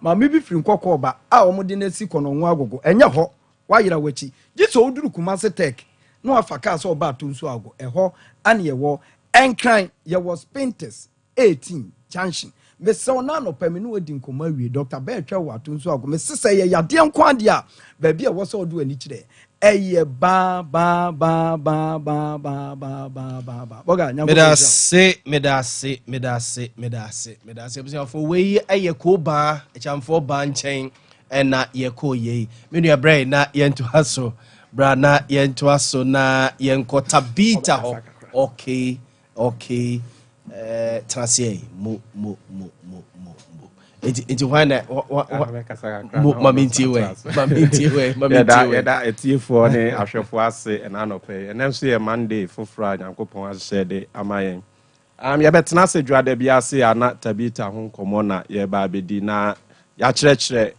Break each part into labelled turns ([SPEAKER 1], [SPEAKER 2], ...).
[SPEAKER 1] ma me bi firi nkɔkɔ ba a wɔn de na si kɔnɔ nwa agogo ɛnyɛ hɔ wayira wachi gye so oduru Kumasi Tech no afaka so ba to nso ago ɛhɔ ane yɛwɔ ɛnkran yɛwɔ Spinters 18 junction me se ona no pɛ me no odi nkoma wie Dr. Betwa wa to nso ago me se sɛ yɛ yadeɛ nko ade a baabi a wɔsɛ odu ani kyerɛ ɛyɛ ba boga nyambo
[SPEAKER 2] medase for we ɛyɛ ko ba chamfo ba nkyɛn ɛna yɛ ko yɛ me nua brɛ na yɛnto haso bra na yɛnto aso na yɛnkɔ Tabita ho okay transie mo enti why na maminti we
[SPEAKER 3] yɛda etiefo ne ahwɛfo ase ɛna anɔpɛ ɛnam so yɛ Monday foforo Nyankopɔn ahyɛ de ama yɛn yɛbɛtena se dwada bi ase ana Tabita ho nkɔmɔ na yɛba abedi na yɛakyerɛkyerɛ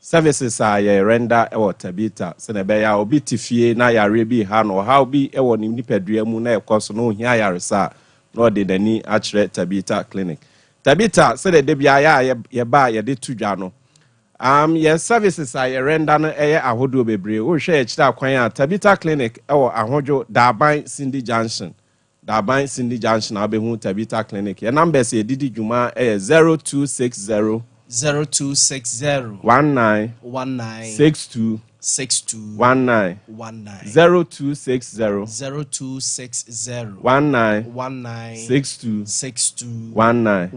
[SPEAKER 3] services a yɛ render ɛwɔ Tabita sɛ na bɛyɛ obi tifie na yare bi ha no how bi ɛwɔ ne nipadua mu na ɛkɔ so no ohia yaresa na ɔde n'ani akyerɛ Tabita clinic Tabita sɛ de bia yɛba yɛde tudwa no yɛ services a yɛ render no ɛyɛ ahodoɔ bebree wo hwɛ yɛkyerɛ akwan a Tabita clinic ɛwɔ ahodwo Daban Cindy Junction a wobɛhu Tabita clinic yɛ numbers yɛ didi dwuma ɛyɛ 0260 19 62 19 0260 19 62 19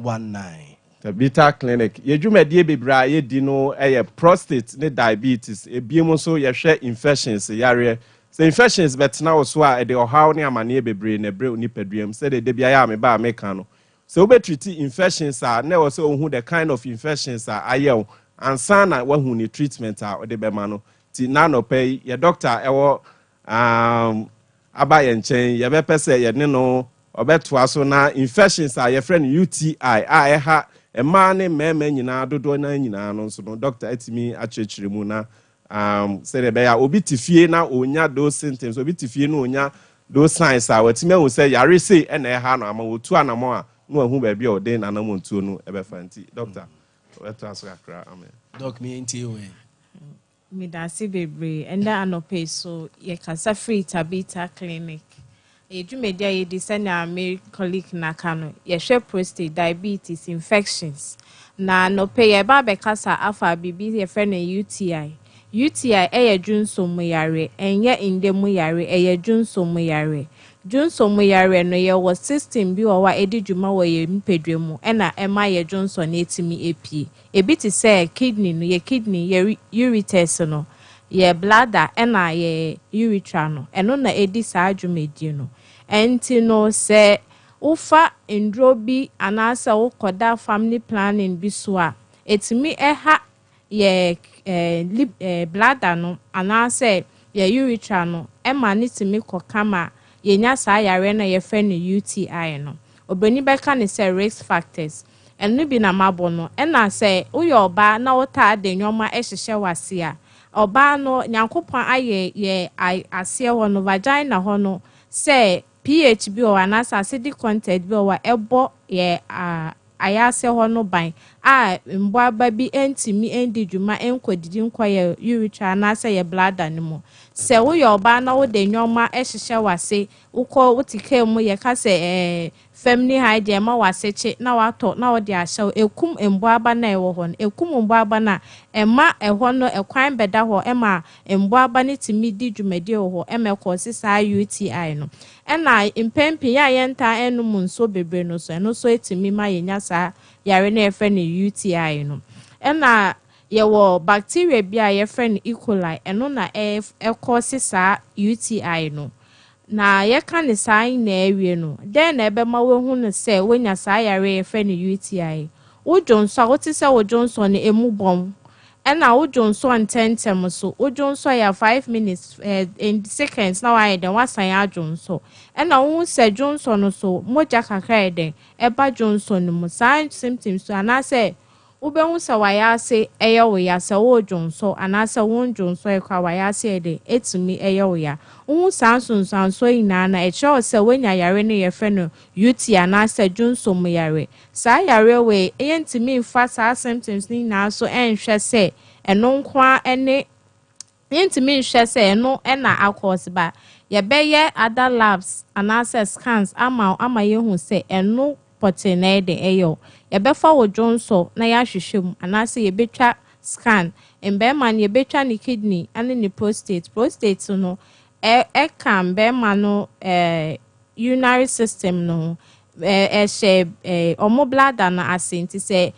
[SPEAKER 3] Tabita clinic yedwumadie bebra yedi no prostate ne diabetes ebiem so yɛhwɛ infections yare so infections betena wo so a de ohaw ne amane bebre na bre onipaduam se de bia ya me ba meka no so we treat infections na wo so ohu the kind of infections ayew ansa na wahu ni treatment o de bema no ti na no pay ye doctor ewo aba ye nchen ye be pese ye ne no obeto aso na infections ye friend UTI eha ema ne mema nyina dodo na nyina no so no doctor atimi akyekire mu na say de be ya obi tifie na onya those symptoms obi tifie na onya those signs watimi hu say yare sei na eha no ama otu anamo a no ahu ba bia odin na namontuo no ebefanti doctor weto aso akra amen
[SPEAKER 2] doc me enti we
[SPEAKER 4] me da si bebre enda anope so ye kasa free Tabita clinic edwumedia ye di sena me colleague na kano ye hwe prostate diabetes infections na anope ye ba be kasa afa bibi ye fe na UTI eye junso mu yare enye inde mu yare eye junso mu yare no ye was system bi wa edi dwuma wo ye mpedwe mu na ema ye Johnson etimi epie ebi ti say kidney no ye kidney ye ureters no ye bladder na ye urethra no eno na edi saa dwumedi no enti no se ufa ndro bi anasa ukoda family planning bi so a etimi eha ye bladder no anasa ye urethra no ema nitimi kokama yenya saa yare na ye friend UTI no obani beka ne say risk factors enu bi na mabo no na say uyo oba na wota ade nyoma ehhehye wase a oba no Nyankopon aye ye ase ho no vagina ho no say pH bi o anasa acidic content bi o ebo ye ayase ho no ban a mbo aba bi entimi endi dwuma enkodidi nkoye urethra na say ye bladder ne mu se wo yo ba na wo de nyoma ehhehye wase ukọ wotike mu ye ka se family hygiene ma waseche na wato na wo de ahye ekum mbo aba na ewo ho no ekum mbo aba na ema eho no ekwan beda ho ema mbo aba ne timi di dwumadi ho ema ko sisa UTI no na impempi ya yenta enum nso bebre no so eno so etimi ma yenya sa yare na efe ne UTI no na yewo bacteria bi a ye friend E. coli eno na cause sa UTI no na ye kan ne sai na ewie no den na ebe ma we hu no se wenya sa yare ye friend UTI wo Johnson wo ti se wo Johnson ne emu bom na wo Johnson tentem so wo Johnson ya 5 minutes in seconds na wa den wasan ya Johnson na wo se Johnson no so moja kakra den eba Johnson mu sign symptoms so ana se wobɛhu sɛ wayɛ ase ɛyɛ wo ya sɛ wo dwonso anaasɛ wo dwonso ɛkwa wayɛ ase ɛde etumi ɛyɛ wo ya wohu saa nsonsanso nyinaa na ɛkyerɛ sɛ wonya yare no yɛfrɛ no UTI anaasɛ dwonso mu yare saa yare we ɛyɛ ntumi mfa saa symptoms ni nyinaa so ɛnhwɛ sɛ ɛno nkoa ɛne yɛntumi nhwɛ sɛ ɛno ɛna akɔs ba yɛbɛyɛ other labs anaasɛ scans ama yɛhu sɛ ɛno pɔte na ɛde ɛyɛ yɛbɛfa wo dwonso na yɛahwehwɛ mu anaasɛ yɛbɛtwa scan mbɛɛma no yɛbɛtwa ne kidney ane ne prostate no ɛka mbɛɛma no urinary system no ɛhyɛ ɔmo bladder no ase nti sɛ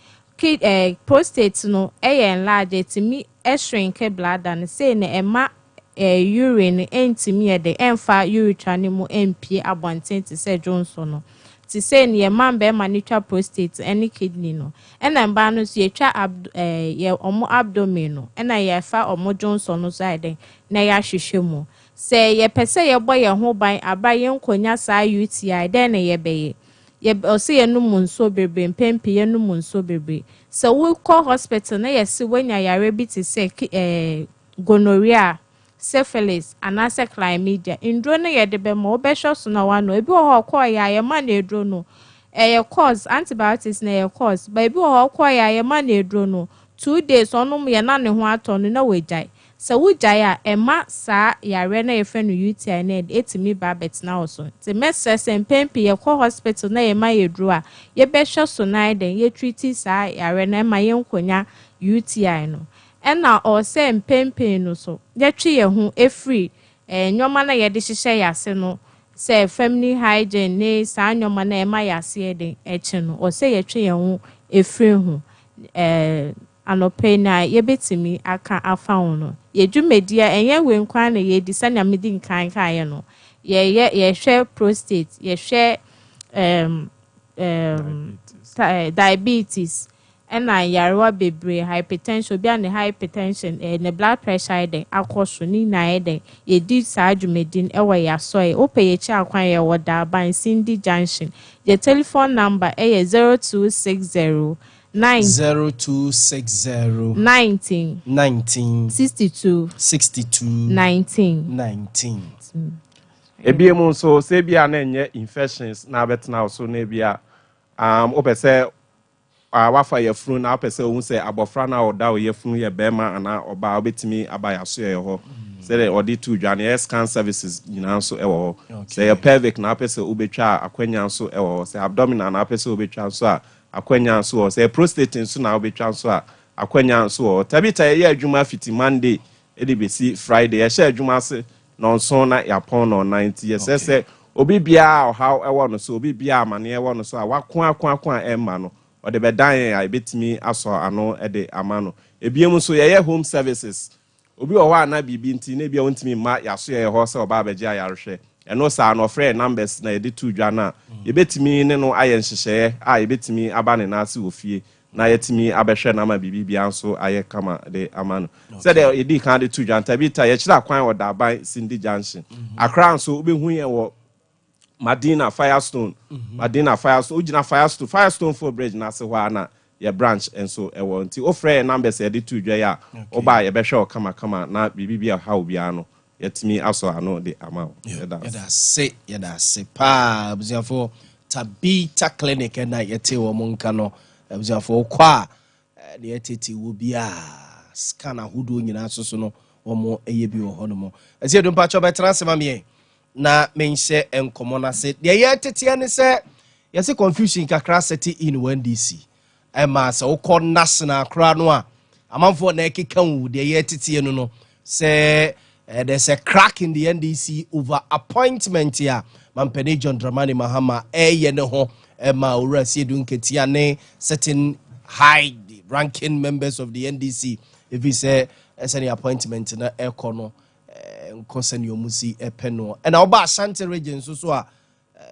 [SPEAKER 4] prostate no ɛyɛ enlarge etimi shrink bladder no say na ɛma urine ɛntimi yɛde ɛmfa urethra no mu ɛmpie abɔnten te sɛ dwonso no ti say ne yɛma mbɛɛma no twa prostate ɛne kidney no ɛna mbaa no so yɛtwa yɛ ɔmo abdomen no ɛna yɛfa ɔmo dwonso no so ayɛ na yɛahwehwɛ mu sɛ yɛpɛ sɛ yɛbɔ yɛn ho ban aba yɛnkonya saa UTI dɛn na yɛbɛyɛ ɔsɛ yɛnum nsuo bebree mpɛmpɛ yɛnum nsuo bebree sɛ wokɔ hospital na yɛsi wonya yare bi te sɛ gonorrhea syphilis anaasɛ chlamydia nduro no yɛde bɛma wobɛhwɛ so na wano ebi wɔ hɔ kɔɔ yɛ ayɛma na eduro no ɛyɛ course antibiotics na ɛyɛ course ba ebi wɔ hɔ kɔɔ yɛ ayɛma na eduro no 2 days ɔnom yɛ na ne ho atɔ no na wagyae sɛ wogyae a ɛma saa yare na yɛfrɛ no UTI na etimi ba bɛtena wo so nti mɛsɛ sɛ mpɛmpɛ yɛkɔ hospital na yɛma yɛduro a yɛbɛhwɛ so na ɛden yɛtreat saa yare na ɛma yɛnkonya UTI no ɛna ɔsɛ mpɛmpɛ no so yɛtwe yɛn ho efiri nneɛma na yɛde hyehyɛ yɛase no sɛ family hygiene ne saa nneɛma na ɛma yɛase ɛden ɛkyi no ɔsɛ yɛtwe yɛn ho efiri ho anɔpɛ na yɛbɛtumi aka afa ho no yɛdwumadi a ɛnyɛ wɔ nkwan na yɛdi sɛnea medi nkan kaeɛ no yɛhwɛ prostate yɛhwɛ diabetes ɛna yarewa bebree hypertension bi a ne hypertension ne blood pressure ɛdɛ akɔ so ne nyinaa ɛdɛ yɛdi saa dwumadi no ɛwɔ yɛasɔe wopɛ yɛkyi akwan yɛwɔ Daaban Cindy Junction yɛ telephone number ɛyɛ 0260
[SPEAKER 2] 0260
[SPEAKER 4] 19 62 19
[SPEAKER 3] ebiemu nso sɛ bia na enye infections na abetena so na bia opese wafa yefunu na opese ohun sɛ abofra na oda o yefunu ye bema ana oba obetimi abaya so ye ho sɛ de odi to dwane scan services nyina nso ɛwɔ hɔ sɛ ye pelvic na opese obetwa akwanya nso ɛwɔ hɔ sɛ abdominal na opese obetwa nso a akwanya nso wɔ sɛ prostate nso na obetwa nso a akwanya nso wɔ tabita yɛ adwuma fiti Monday edi besi Friday yɛ hyɛ adwuma ase no nso na yapon no 90 yɛ sɛ obi bia how ɛwɔ no so obi bia amane ɛwɔ no so a wako ɛma no ɔde bɛdan a ebetimi asɔ ano ɛde ama no ebiem so yɛ home services obi wɔ hɔ ana bibi nti na bia wontimi ma yaso yɛ hɔ sɛ ɔba abɛgye ayarehwɛ ɛno saa no frɛ numbers na yɛde to dwa na yɛbetimi ne no ayɛ nhyehyɛ a yɛbetimi aba ne nase wɔ fie na yɛtimi abɛhwɛ na ma bibi bia nso ayɛ kama de ama no sɛ de yɛdi kan de to dwa ntabi ta yɛkyerɛ akwan wɔ Daaban Cindy Junction Accra nso wobɛhu yɛ wɔ Madina Firestone ugina Firestone for bridge na se hɔ ana yɛ branch enso ɛwɔ nti ofrɛ numbers yɛde to dwa ya oba yɛbɛhwɛ kama na bibi bia ha obia no yɛtimi aso ano de ama
[SPEAKER 2] yɛda se pa abuziafo Tabita clinic na yɛte wɔ monka no abuziafo kwa de yɛtete wo bia scan ahodo nyina so no wɔn ɛyɛ bi wɔ hɔ no mo ɛsɛ do mpa cho bɛtra se ma me na menhyɛ enkomo na se de yɛtete ne sɛ yɛse confusion kakra set in one DC ɛma sɛ wokɔ national kra no a amanfo na ɛkeka wu de yɛtete no sɛ there's a crack in the NDC over appointment here. Mampene John Dramani Mahama ye ne ho ma owura siedu nketia ne certain high ranking members of the NDC if he say any appointment na ekono nkosa ne omusi epeno and oba Ashanti region so a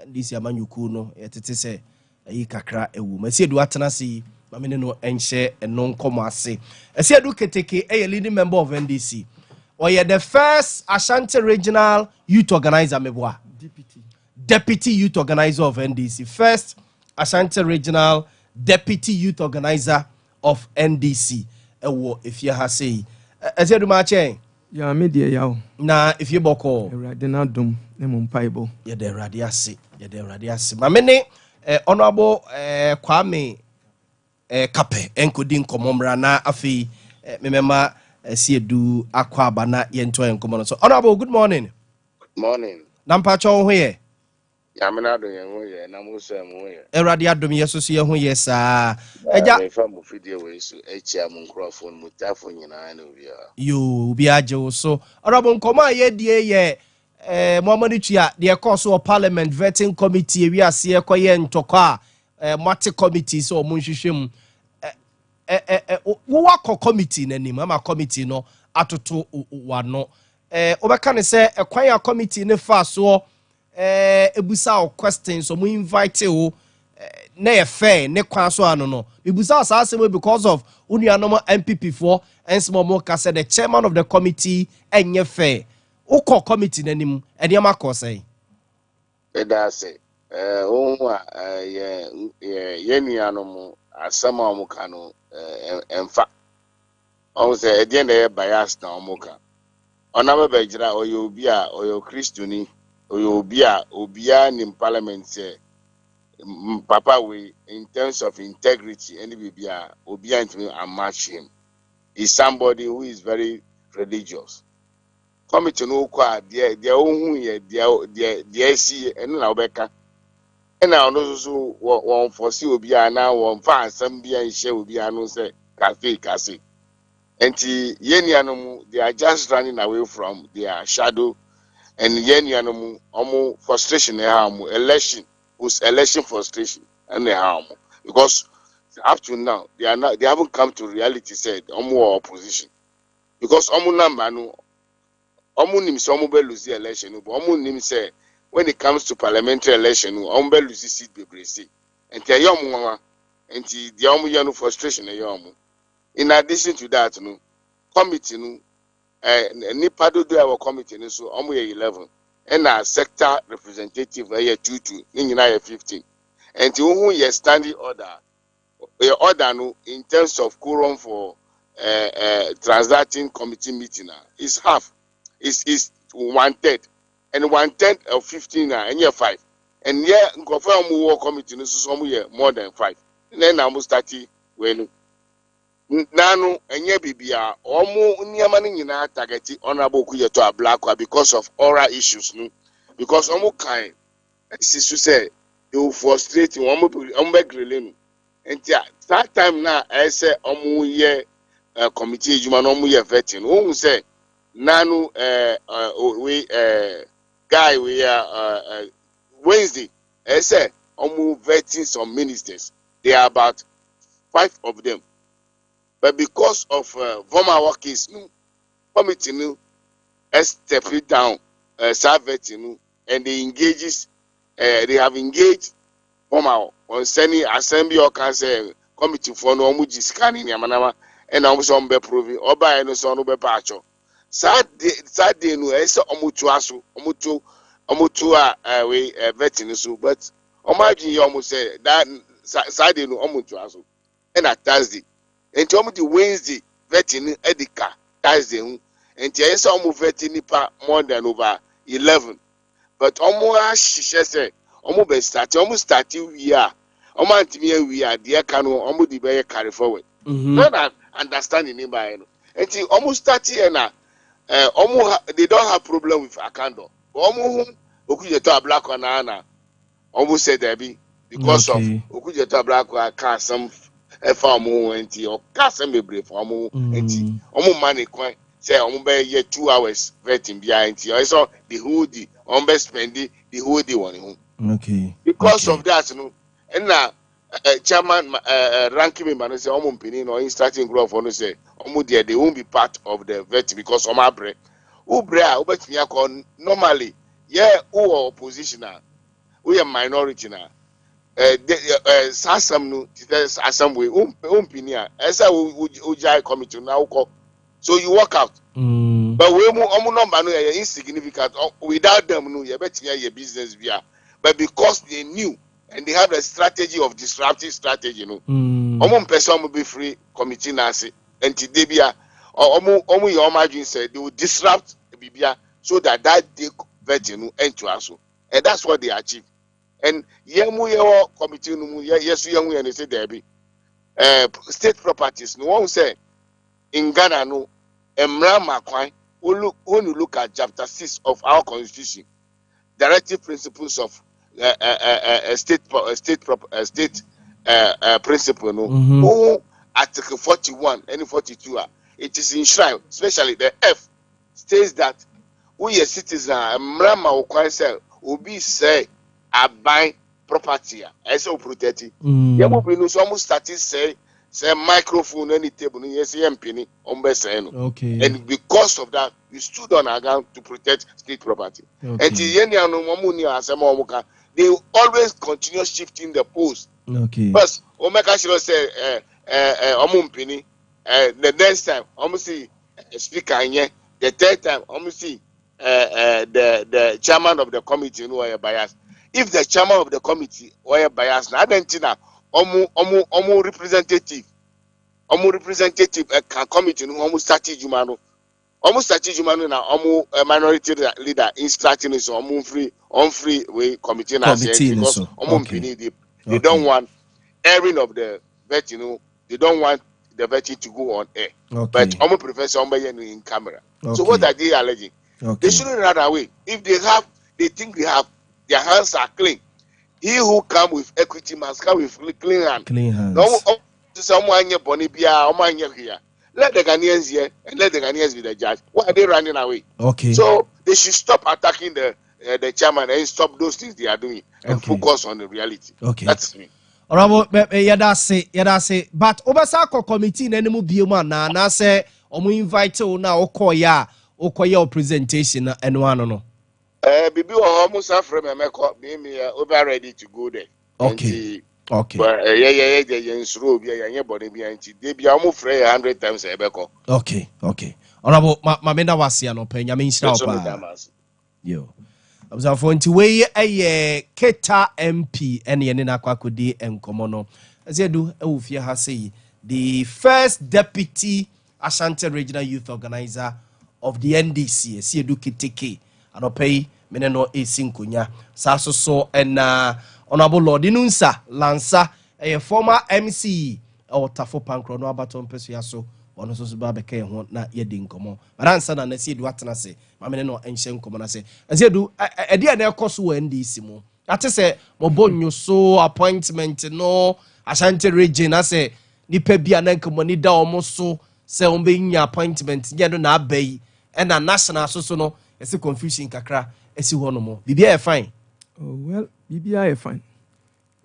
[SPEAKER 2] NDC amanyuku no yetete se yi kakra ewu masiedu atena si mamene no enhye eno nkomo ase asiedu keteke leading member of NDC. Or you're the first Ashanti Regional Youth Organizer, meboa. Deputy Youth Organizer of NDC. First Ashanti Regional Deputy Youth Organizer of NDC ewo if you ha say ezedu ma chen
[SPEAKER 5] ya media yaw
[SPEAKER 2] na if you boko
[SPEAKER 5] erade na dom ne mo mpaibo
[SPEAKER 2] ye de erade ase ma me ne honorable Kwame Kape enkodi nkomomra na afi memema siedu akwa aba na ye nto enkomo no so honorable good morning nampa cho ho ye
[SPEAKER 6] Yamina do yen ye na mo so mo ye.
[SPEAKER 2] erade adom ye so so ye ho ye saa
[SPEAKER 6] Ya
[SPEAKER 2] eja
[SPEAKER 6] me fa mo fidie we so echia mo nkrofon mo tafo nyina na obi a.
[SPEAKER 2] yo bi aje so honorable nkoma ye die ye Muhammadu Tua the course of parliament vetting committee we ase ekoye ntoko a mate committee so mo nhwehwem wo wakọ committee nanim ama committee no atoto wano obeka ne se ekwan ya committee ne fa so ebusa o questions so mo invite o na ye fair ne kwan so ano no ebusa sa asem because of unuanom MPP for ensmo mo ka say the chairman of the committee enye fair ukọ committee nanim eniam akọ say
[SPEAKER 6] E da se ohun a ye nuano mo asama mo ka no emfa. On say e dey na bias na mo ka. Ona me be gira oyo obi a oyo Christoni oyo obi a ni parliament say papa we in terms of integrity any be obi a ntimi match him. Is somebody who is very religious. Committee no kwa dia ohun ye dia si eno na obeka ena ono so won foresee obi a na won fa asem bia nhye obi anu say cafe enti yenianom they are just running away from their shadow and yenianom omo frustration e ha mo election was election frustration and e ha mo because up to now they haven't come to reality said omo opposition because omo number no omu nim so omu be lose the election but omu nim say when it comes to parliamentary election omu be lose seat bebrese enti ayom nwa enti the omu ya no frustration ayom in addition to that no committee no nipa do our committee no so omu ye 11 and our sector representative ye 22 ni nyina ye 15 enti who ye standing order your order no in terms of quorum for transacting committee meeting is half is 1/3 and 1/10 of 15 and year 5 and yeah confirm work committee no so some year more than 5 then na mo start when nanu enye bibia omo niama ni nyina target honorable Kuyeto Ablakwa because of oral issues no because omo kind this is say you frustrate omo be grele and that time na I say omo ye committee ejuma no omo ye vetting who say nanu we guy we Wednesday I say omo vetting some ministers there are about 5 of them but because of former workers committee no step it down vetting and they have engaged former concerning assembly or council committee for no omo scanning yamanama and omo so be proving oba eno so no be pacho Saturday no ese omutu aso omutu a we vetting so but omagin you almost say that Saturday no omutu aso and at Thursday enti omu di Wednesday vetting edika Thursday enti ese omu vetting nipa more than over 11 but omu a shishe say omu be start we are omu antimi we are there can omu di be carry forward not understanding ni by no enti omu start here na they don't have problem with Akando. Omu Okuyeto Ablakwa na almost said there be because of Okuyeto Ablakwa can some farmu enti or can some be for omu enti omu money kwan say omu be ye 2 hours vetting behind enti also the whole day omu be spending the whole day on him.
[SPEAKER 2] Okay.
[SPEAKER 6] Because of that no and now chairman ranking member say omu mpini no starting grow for no say omu there they won't be part of the vet because omu abre ubre a obetumi akọ normally yeah who opposition we are minority na sasam no sasam we mpini a esa ujai committee na ukọ so you work out but we omu number no insignificant without them no you betumi your business via but because they knew and they have a strategy of disruptive strategy, you know. Omo person will be free committee nasi, and Tidebia or Omo your margin said they will disrupt Bibia so that day vet, you know, end to us. And that's what they achieve. And Yemu committee, yes, young and they say there be state properties. No one say in Ghana, no, Emra Makwan, when you look at chapter 6 of our constitution, directive principles of state principle, no, article 41 and 42, it is enshrined, especially the F states that we a citizen, Emra Makwan say, will be say, I buy property, as so protected. Yeah, we know some started say microphone any table, yes, penny on best.
[SPEAKER 2] Okay.
[SPEAKER 6] And because of that, we stood on our ground to protect state property.
[SPEAKER 2] Okay.
[SPEAKER 6] And they always continue shifting the post.
[SPEAKER 2] Okay.
[SPEAKER 6] First, Omeka should say penny. The next time, almost see speaker here. The third time, almost see the chairman of the committee who are biased. If the chairman of the committee were biased, now then omu representative can committee no omu stati jumano na omu minority leader instructing us omu free way committee na because omu mpini they don't want airing of the vet, you know, they don't want the vetting to go on air. But omu prefer somebody in camera. So what are they alleging? They shouldn't run away. If they think they have their hands are clean. He who come with equity must come with clean hands. No, someone here, let the Ghanaians here and let the Ghanaians be the judge. Why are they running away?
[SPEAKER 2] Okay.
[SPEAKER 6] So they should stop attacking the chairman and stop those things they are doing and focus on the reality.
[SPEAKER 2] Okay.
[SPEAKER 6] That's me.
[SPEAKER 2] Alright, yada say. But Obasako committee na nemu bioma na say omo invite na okoya presentation na enwano no.
[SPEAKER 6] Bibi almost from America, me over ready to go there.
[SPEAKER 2] Okay. Okay.
[SPEAKER 6] But yeah, body behind they be almost 100 times Ebeko.
[SPEAKER 2] Okay. Honorable Mamenda Wasia no penya me nshira opa. Yo. Abza for nti we Keta MP ene na kwakodi enkomo no. Azedu ewufie ha sei the first deputy Ashanti Regional Youth Organizer of the NDC, Azedu Kiteke. Anopei meneno esinkonya sasoso na honorable Lord Inunsa Lansa a former MC or Tafo Pankro no abaton pesuaso ono so ba beka ho na yedi nkomo maransa na nasi edu atena se meneno enhye nkomo na se edu ede na ekoso wa NDC mu ate se mobonyo so appointment no Ashanti region na se nipa bia na nkomo ni da omo so se ombe nya appointment nya do na abai e na national so no ese confusion kakra esi ho no mo bibia e fine.
[SPEAKER 5] Oh well, bibia e fine.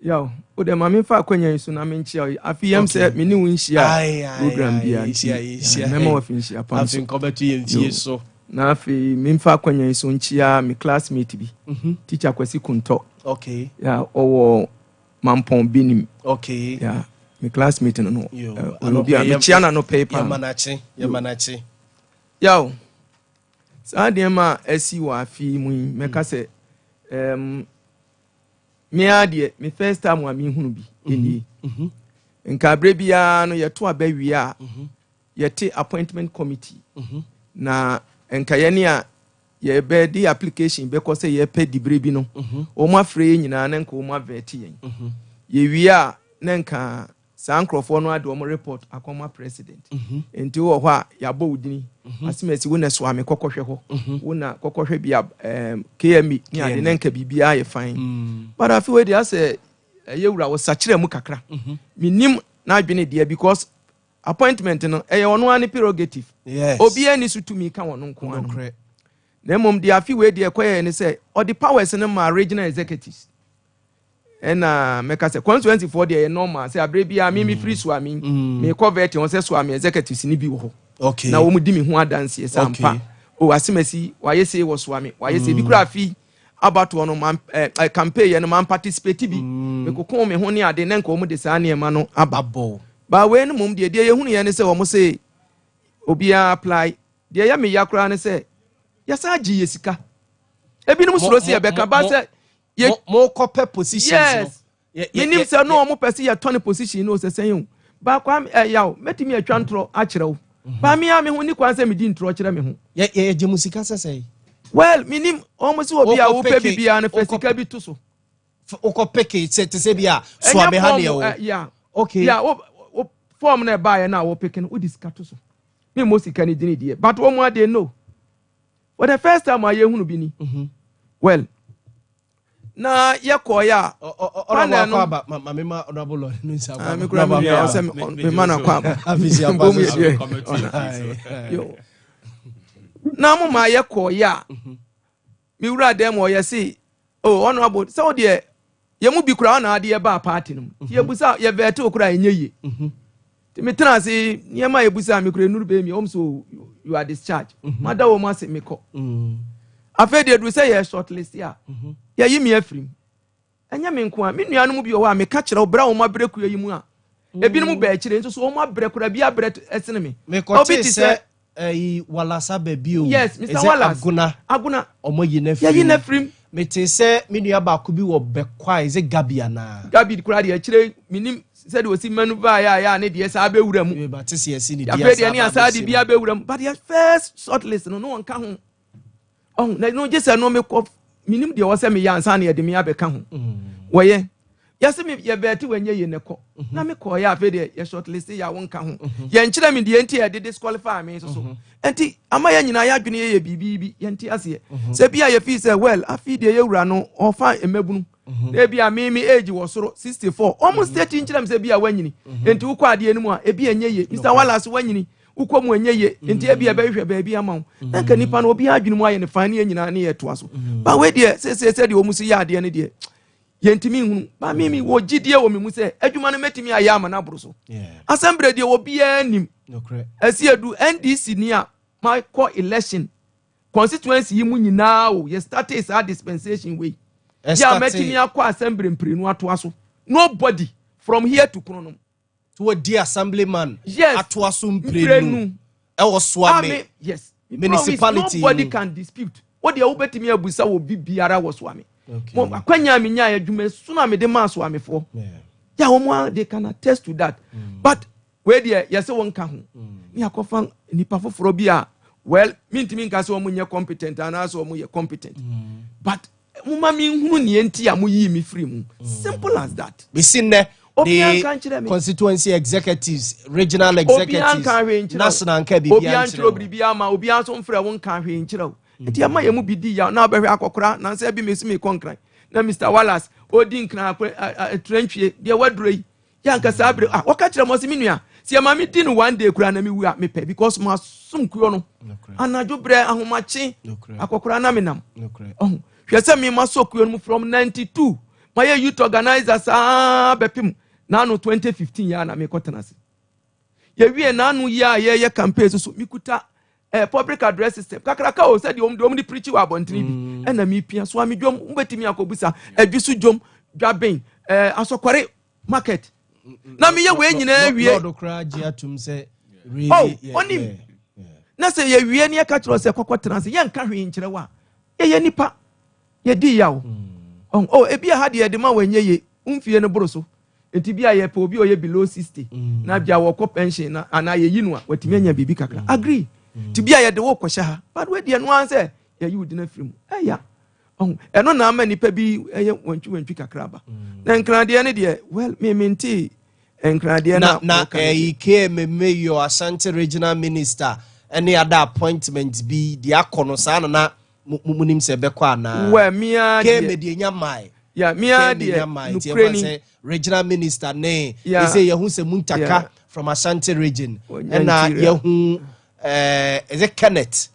[SPEAKER 5] Yo, o de mama fa kwanya nso na menchia afiyam se me ni wunhia program bia ntia memo afinhia pa
[SPEAKER 2] afin ko betu yemfie so
[SPEAKER 5] na afi me fa kwanya nso nchia me classmate bi teacher Kwasi Kunto.
[SPEAKER 2] Okay.
[SPEAKER 5] Ya owo Mampon Binim.
[SPEAKER 2] Okay.
[SPEAKER 5] Ya me classmate no
[SPEAKER 2] no
[SPEAKER 5] bia me chia na no paper
[SPEAKER 2] yamanachi
[SPEAKER 5] yo Sadema esi wa fi mu meka se me ade me first time wa me hunu bi edi nka bre bia no yeto abawi a yete appointment committee na nka yene a ye be di application be ko se ye pe di bre bi no o ma free nyina na nka o ma vet yen ye wi a na nka sankrofo no ade o mo report akoma president enti wo ho a ya bo udini asimesi wona so ame kokohwe ho wona kokohwe bia KME ni ade na nka bibia ye fine but afi we dey say yewura wo sachire mu kakra minim na adwene dia because appointment no eye wono ani prerogative obi ani sutumi ka wono nko ano na mom dia afi we dey koye ni say all the powers no ma regional executives ena meka say constituency for the normal say abrebia me free so ami me covet on say so ami executives ni bi wo ho.
[SPEAKER 2] Okay.
[SPEAKER 5] Na wo mu di me ho adanse sampa o asimesi waye say wo so ami waye say bi kura fi about one man campaign no man participate bi me kokon me ho ne ade na nka wo mu de sa ne ma no ababo ba we no mum de ye hunu ye ne say wo mu say obia apply de ya me yakura ne say yasa agi yesika ebi no mu suro say e beka ba say
[SPEAKER 2] mo copy positions.
[SPEAKER 5] Yes. Minim say no mo pese ye turn position no se sen ba kwa yaw metimi atwa ntro a kire wo ba me a me ho ni kwan se me di ntro kire me ho
[SPEAKER 2] ye jemusika sesei
[SPEAKER 5] well minim almost obi a wo pe bibia na fesika bi to so
[SPEAKER 2] ukopeke se bia so ame ha ne wo
[SPEAKER 5] yeah
[SPEAKER 2] okay
[SPEAKER 5] yeah wo form na ba ye na wo peke no wo disika to so me mo sika ni di die but wo mo ade no for the first time I hunu bi ni well na yeko ya
[SPEAKER 2] ona kwa ba mama honorable no nsa
[SPEAKER 5] me kura me ya se me mana kwa
[SPEAKER 2] afisi abaso
[SPEAKER 5] yo na mo ma yeko ya mi wura dem o ye say oh honorable so de ye mu bi kura na ade ba party no ye busa ye vete okura enye ti me tena se niema ye busa me kura nuru be mi so you are discharged mother wo ma se me ko afede do say ye shortlist ya ya yi me afrim enya me nko a me nuanu bi o wa me ka kire obra wo ma breku yi mu a ebinom ba kire nso so wo ma breku ra bia bre esene me
[SPEAKER 2] obi ti se walasa ba bi o
[SPEAKER 5] yes Mr. Wallace aguna
[SPEAKER 2] omo yi na
[SPEAKER 5] ya yi na afrim
[SPEAKER 2] me ti se me nua ba ko bi wo bekwa is Gabia na
[SPEAKER 5] Gabi kura de kire minim said we see manuva ya ne de sa be wura mu
[SPEAKER 2] ba ti se yesi ni
[SPEAKER 5] dia afede ni asa de bia be wura mu but the first shortlist no one ka ho oh na no je say no me ko minim de wo say me yansa na de me abeka ho wo ye yesi me ye beti wenye ye ne ko na me ko ya afede ye shortlist ya won ka ho ye nkira me de enti ye de disqualify me so enti ama ya nyina ya dwene ye bibibi ye enti ase se bia ye fi say well afide ye wura no ofa emabunu e bia me age wo soro 64 almost 30 nkira me se bia wanyini enti wo kwa ade enu a e bia enye ye Mr. Wallace wanyini ukọ mu enye ye enti e bia be hwe ba bia ma na ka nipa no obi adwene mu aye ne fan ne nyina ne ye to aso ba we de se de o mu si ya ade ne de ye ntimi hunu ba me wo gidie wo me mu se adwuma no metimi aye ama na boro so assembly de obi anim asi edu NDC ni a my core election constituency yi mu nyina o ye start is a dispensation way ya metimi akọ assembly mprenu ato aso nobody from here to Kronom
[SPEAKER 2] to a dear assemblyman ato aso mprenu e wo so ame
[SPEAKER 5] yes
[SPEAKER 2] municipality
[SPEAKER 5] nobody can dispute what the obetimi abusa wo bibiara wo so ame mo akwanya me nya adwuma suna me de ma so ame fo ya wo mo they can attest to that but we there yes won ka ho ni akofa nipa foforo bi a well mintimi nka se wo mo nya competent ana so wo mo ye competent but muma mi hunu ni enti a mo yi mi free mu simple as that
[SPEAKER 2] we seen the constituency executives, regional executives, national KBB.
[SPEAKER 5] Obi ama obi aso mfra won kan hwe nkyerɛw. Enti ama ye mu bidi ya na obehwe akokora na nsa bi mesi me konkran. Na Mr. Wallace odi nkran trentwie de waduro yi. Ya nka sabre waka kyerɛ mo se menua. Se ama mi di no one day kura na mi wu a me pɛ because ma sum kuyo no. Anajo bre ahomache akokora na menam. Oh, hwɛ sɛ me ma so kuyo no from 92. My youth organizers bepim na no 2015 ya na me kotenase ye wie na no ya ye campaign so mikuta public address system kakraka o said the di preach wa bontini bi na me pia so amedwom mbetimi akobusa adwisu dwom dwaben asokore market na me ye we nyina wie
[SPEAKER 2] lord okra gi atum se really
[SPEAKER 5] onim na se ye wie ne ka kiro se kokotenase ye nka hwe nkire wa ye nipa ye di yawo ebia ha de ma wenye ye umfie no boroso enti bia ye pe obi o ye below 60 na bia wo ko pension na ana ye yinu a watimi anya bibi kakra agree ti bia ye de wo kwhya ha but we de no answer ye yi udina firim eya eno na ama nipa bi ye wantwi kakra ba na nkrade ne de well me menti nkrade
[SPEAKER 2] na ke me your Ashanti regional minister any other appointment bi de akono sa na munim se bekwa na
[SPEAKER 5] we mia
[SPEAKER 2] ke medienya mai
[SPEAKER 5] ya mia de
[SPEAKER 2] Ukraine regional minister ne say yehu se muntaka from Ashanti region and yehu is it Kenneth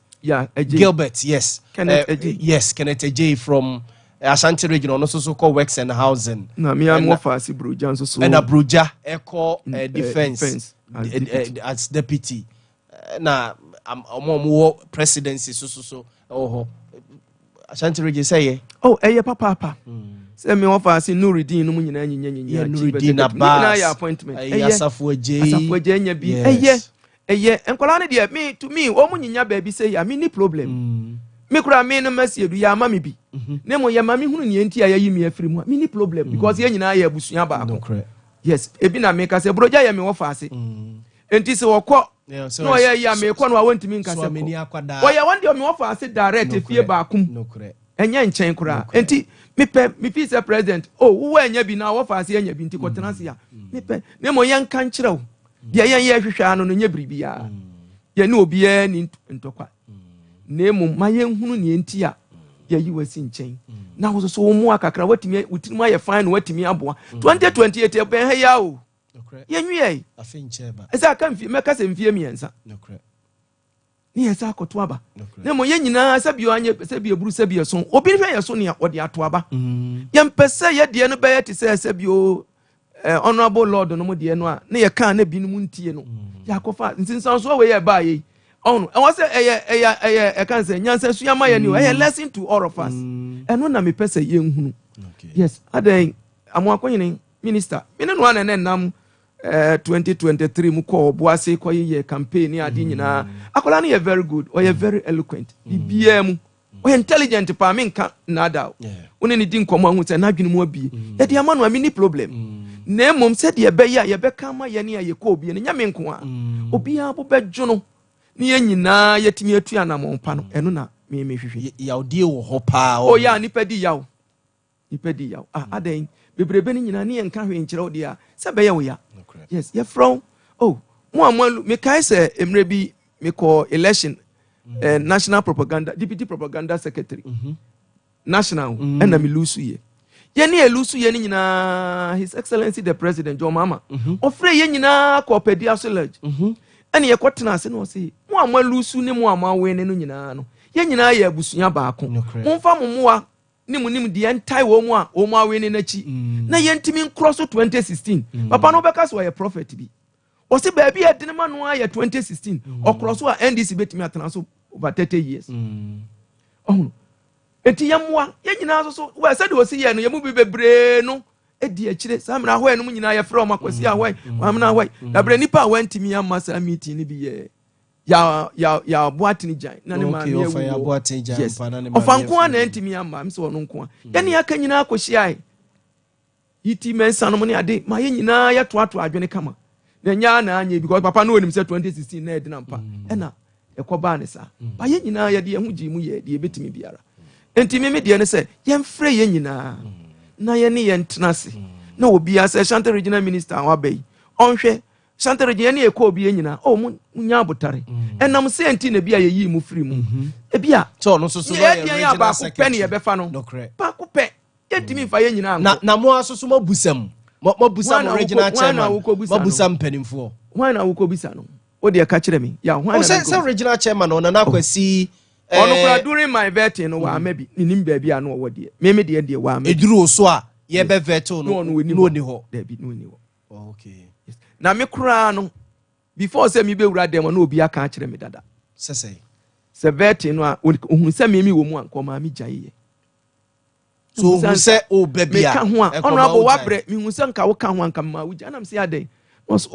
[SPEAKER 2] Gilbert yes Kenneth J from Ashanti region on also called works and housing
[SPEAKER 5] na mia mo fa si Bruja so
[SPEAKER 2] and Bruja eco defense as deputy na mo presidency so Ashanti region say
[SPEAKER 5] papa say me offer say Nuruddin no nyina nyanya
[SPEAKER 2] Nuruddin Abbas
[SPEAKER 5] na appointment
[SPEAKER 2] Asafo Eje
[SPEAKER 5] nya bi enkola ne de me to me o mu nyanya ba bi say ya me ni problem me kura me no message do ya mama bi na mo ya mama hunu ne enti ya yi me afiri mu me ni problem because ye nyina ya busua ba ko yes ebi na me ka se broja ya me wo fa ase enti se wo ko no ya me ko no awantimi nka se ko ya wande me wo fa ase direct fie ba kum enya nchen kura enti me fi se president wo enya bi na wo fa ase enya bi enti ko tenase ya me pe ne mo yan kan kirew de ye hwehwa no nya bribia ye ne obi e ni ntokwa na emu ma ye hunu ne enti a ye yi wasi nchen na wo so wo mu akakra watimi wutirimu aye fine watimi aboa 2028 e ben ha ya o ye nwie
[SPEAKER 2] afi nche ba
[SPEAKER 5] esa ka mfi meka se mfie miensa ni esa akoto aba na mo ye nyina sabio anye sabio buru sabio so obi hwe ye so ne ode ato aba ye mpese ye de no be ye te se sabio honorable lord no mo de no a na ye kan na binu mu ntie no ya kofa ntinsan so we ye ba ye on I was I can say nyansa suyama ye ni o lesson to all of us eno na me pese ye nhunu yes aden amwakonyin minister me no na nam 2023 mu ko oboase ko ye campaign ade nyina akola no ye very good or ye very eloquent bibia mu o intelligent pa me nka nada woni ni di nkomo ahu se na dwene mu abie e de ama no amini problem na mom se de be ya ye be kama ye ne ye ko obie ne nyame nko a obia bo bedwo no ni nyina yetimi atu anamompa no eno na me hwehwe
[SPEAKER 2] yawdie wo ho pa
[SPEAKER 5] o ya nipa di yaw aden bebrebe ni nyina ne enka hwe nkyerɛ odi a se be ye wo ya yes ye from mo amalu me kai se emre bi me call election national propaganda deputy propaganda secretary national and na me lusu ye ne elusu ye ni nyina his excellency the president Yaw Boamah ofre ye nyina ko pedia college ene ye kwotena ase no se mo amalusu ne mo amawe ne no nyina no ye nyina ye abusua baako momfa momoa ni munim de entai wo mu a wo mu awe ne nachi na ye ntimi cross 2016 papa no beka so ye prophet bi o se ba bia de ma no aye 2016 o cross a NDC betimi atena so over 30 years eti yamwa ye nyina so we se de o se ye no ye mu bi bebre no edi akire samra ho enum nyina ye frɛ ma kwasi ahoi amna ahoi da bre nipa a wantimi amma sa meeting ni bi ye ya boatini jan na ne ma me
[SPEAKER 2] ofa ya boatini jan pa na ne ma
[SPEAKER 5] ofanko a na ntimi amma mse wono nko a ye ne aka nyina akohia yiti mensa no ne ade ma ye nyina ya toato adwene kama na nya na anya because papa no onim se 2016 na edina mpa ena ekoba ne sa ba ye nyina ye de ye hu gi mu ye de ye betimi biara ntimi me de ne se ye mfrɛ ye nyina na ye ne ye ntenase na obi ase Shante regional minister wa bai onhwe Shante region ne ekɔ obi nyina mu nya abotare enam se enti na bia ye yi mu firi mu e bia
[SPEAKER 2] so no so
[SPEAKER 5] ya ba ko pɛ ne ye bɛfa no ba ko pɛ ye ntimi fa ye nyina
[SPEAKER 2] na mo asoso mo busam original chairman mo busam penimfo
[SPEAKER 5] wan na wo ko bisa no o de ka kyerɛ me ya wan
[SPEAKER 2] na so original chairman ona na kwasi
[SPEAKER 5] ono kura during my vetting no wa maybe nim ba bia no wo de me de wa me
[SPEAKER 2] eduru so a ye be veto no ni ho
[SPEAKER 5] da bi no ni ho
[SPEAKER 2] okay
[SPEAKER 5] na me kura no before say me be wura dem na obi aka kyerɛ me dada
[SPEAKER 2] sesei
[SPEAKER 5] se vetting no a ohun say me wo mu anko ma me gyaye
[SPEAKER 2] so hu say o ba bia
[SPEAKER 5] me ka ho a honorable wabre me hu say nka wo ka ho anka ma wo gya na me say aden was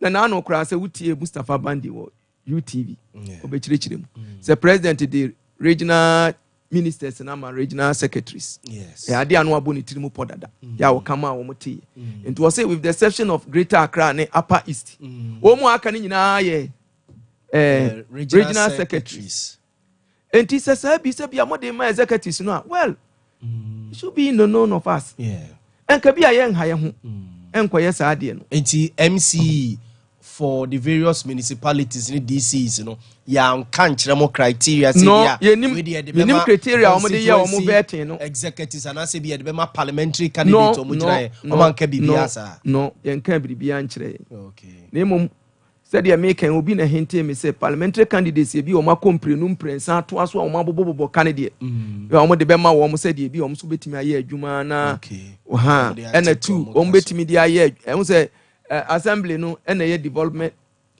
[SPEAKER 5] na no kura say wutie Mustafa Bandi wo UTV obechirechire mu say president the regional ministers and ama regional secretaries
[SPEAKER 2] yes
[SPEAKER 5] ade anu aboni tirimu podada ya wo kama wo mute and to say with the exception of Greater Accra and Upper East wo mu aka ni nyina ye regional secretaries and he says say bia modern my executives no well it should be in the known of us and ka bia ye nha ye ho enkoye sa ade no
[SPEAKER 2] enti MC for the various municipalities in DCs ya kan kyeremo criteria say
[SPEAKER 5] we nim criteria o mo de ya o mo vetting no
[SPEAKER 2] executives and say be the parliamentary candidate o mo gyina o man ka bibia sa
[SPEAKER 5] no yen kan bibia nkyerɛ
[SPEAKER 2] okay
[SPEAKER 5] na mom said ya make obi na hinte me say parliamentary candidates e bi o ma comprenum prensa to aso o ma bobobo candidate o mo de be ma wo mo said e bi o mo so betimi aye adwuma na and two o mo betimi de aye e say assembly no and a development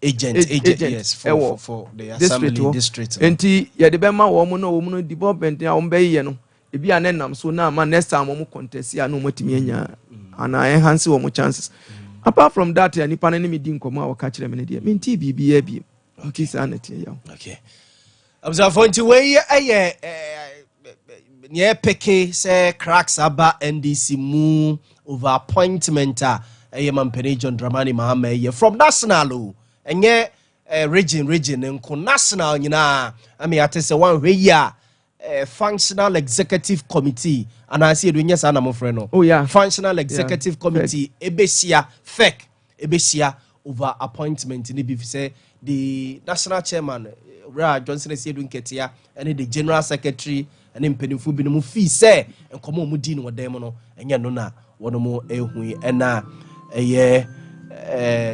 [SPEAKER 2] agent yes for the assembly district
[SPEAKER 5] enti ye de be ma wo mo no development a wo be ye no e bi anenam so na ma next time mo contest ya no matimi anya ana enhance wo mo chances apart from that ya nipa na me di nkomo a wo ka kire me ne de me nti bibia bi nti sanity ya
[SPEAKER 2] okay Observe nti we near peke say cracks aba NDC mu over appointment mampene John Dramani Mahama from national enye region nko national nyina ami atese one we functional executive committee and I see do nyesa na mo frɛ no
[SPEAKER 5] oh yeah
[SPEAKER 2] functional executive committee ebesia fek ebesia over appointment ni bi say the national chairman Johnson said do nketia and the general secretary and impedimfo bi no mu fi say enkomo mu di no dem no enye no na wono mu ehu ena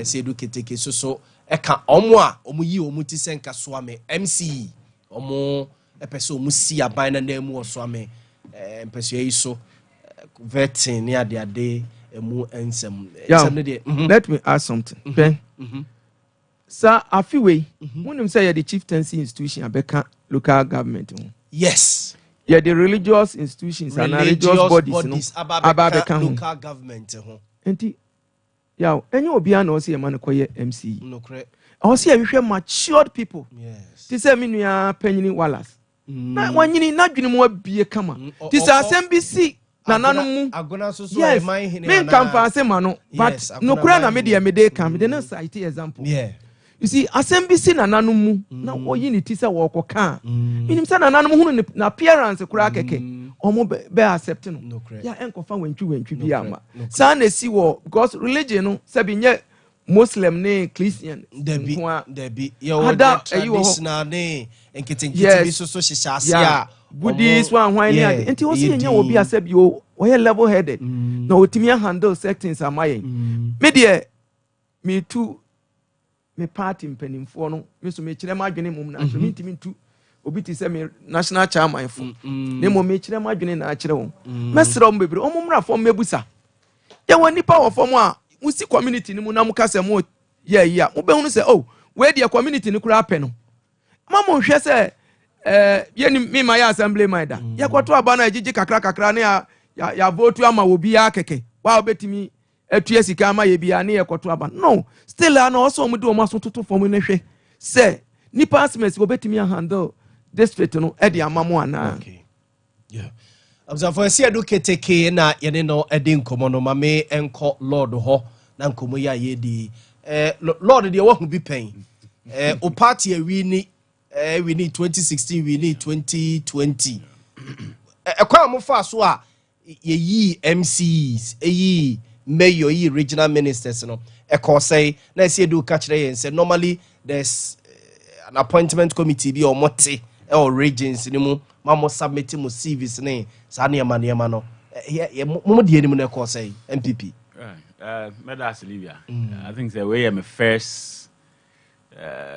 [SPEAKER 2] say do keteke so eka omo a omu yi omu ti senka soame MC omo epeso omu si aban na nemu osoame empeso yi so vetting ne ade emu ensem ne de
[SPEAKER 5] let me ask something Ben sir afiwe wonim say the chieftaincy institution abeka local government
[SPEAKER 2] yes
[SPEAKER 5] yeah the religious institutions and religious bodies ababeka
[SPEAKER 2] local government ho
[SPEAKER 5] enti yaw enye obia na o say man koye MC no kre o say ahwehwe matured people yes ti say menua panyini Wallace na wanyini na dwene mu abie kama ti say asem bi si na nanu mu
[SPEAKER 2] agona so so e man hene
[SPEAKER 5] na kan fa asem ma no but no kre na me de kam de na cite example
[SPEAKER 2] yeah
[SPEAKER 5] you see asem bi si na nanu mu na oyi ni ti say wo koka minim say na nanu mu hunu na appearance kura keke omo be accept no ya enkofa wantwi bi ama sa na si wo because religion no say bi nye Muslim ne Christian
[SPEAKER 2] debi yo traditional ne enketenkete bi so hyehyase a
[SPEAKER 5] Buddhist one why ne ade enti wo se nya wo bi asabi o ye level headed na otimi handle settings amaye me de me tu me party mpanimfo no me so me kire ma adwene mum na so me ntimi tu obi ti se me national chairman fo ne mo me kire ma adwene na akire wo mesro mo bebre o mo mra fo mebusa ye woni pa wo fo mo a musi community ni mu na muka se mo yeah mo be hunu se oh we de community ni kura pɛ no mama hwɛ se ye ni me my assembly maida ye kwato aba na ejiji kakra ne ya vote ama obi ya keke wa obetimi atue sika ama ye bia ne ye kwato aba no still na also mo de o maso toto fo mo ne hwɛ se ni passments obetimi handle district no e de amamo ana
[SPEAKER 2] okay yeah observe see educate na yene no edin komo no mame enko lord ho na nkomo ya ye di lord de wo hu bi pen o party we need 2016 we need 2020 ekwa mo fa so a ye yi MCs yi mayor yi regional ministers no say na see do catch there say normally there's an appointment committee bi or mote or regions ni mu mamo submit mu CVs ne sa ne ma no mo de ni mu na say MPP
[SPEAKER 7] Medas Olivia I think the way I'm first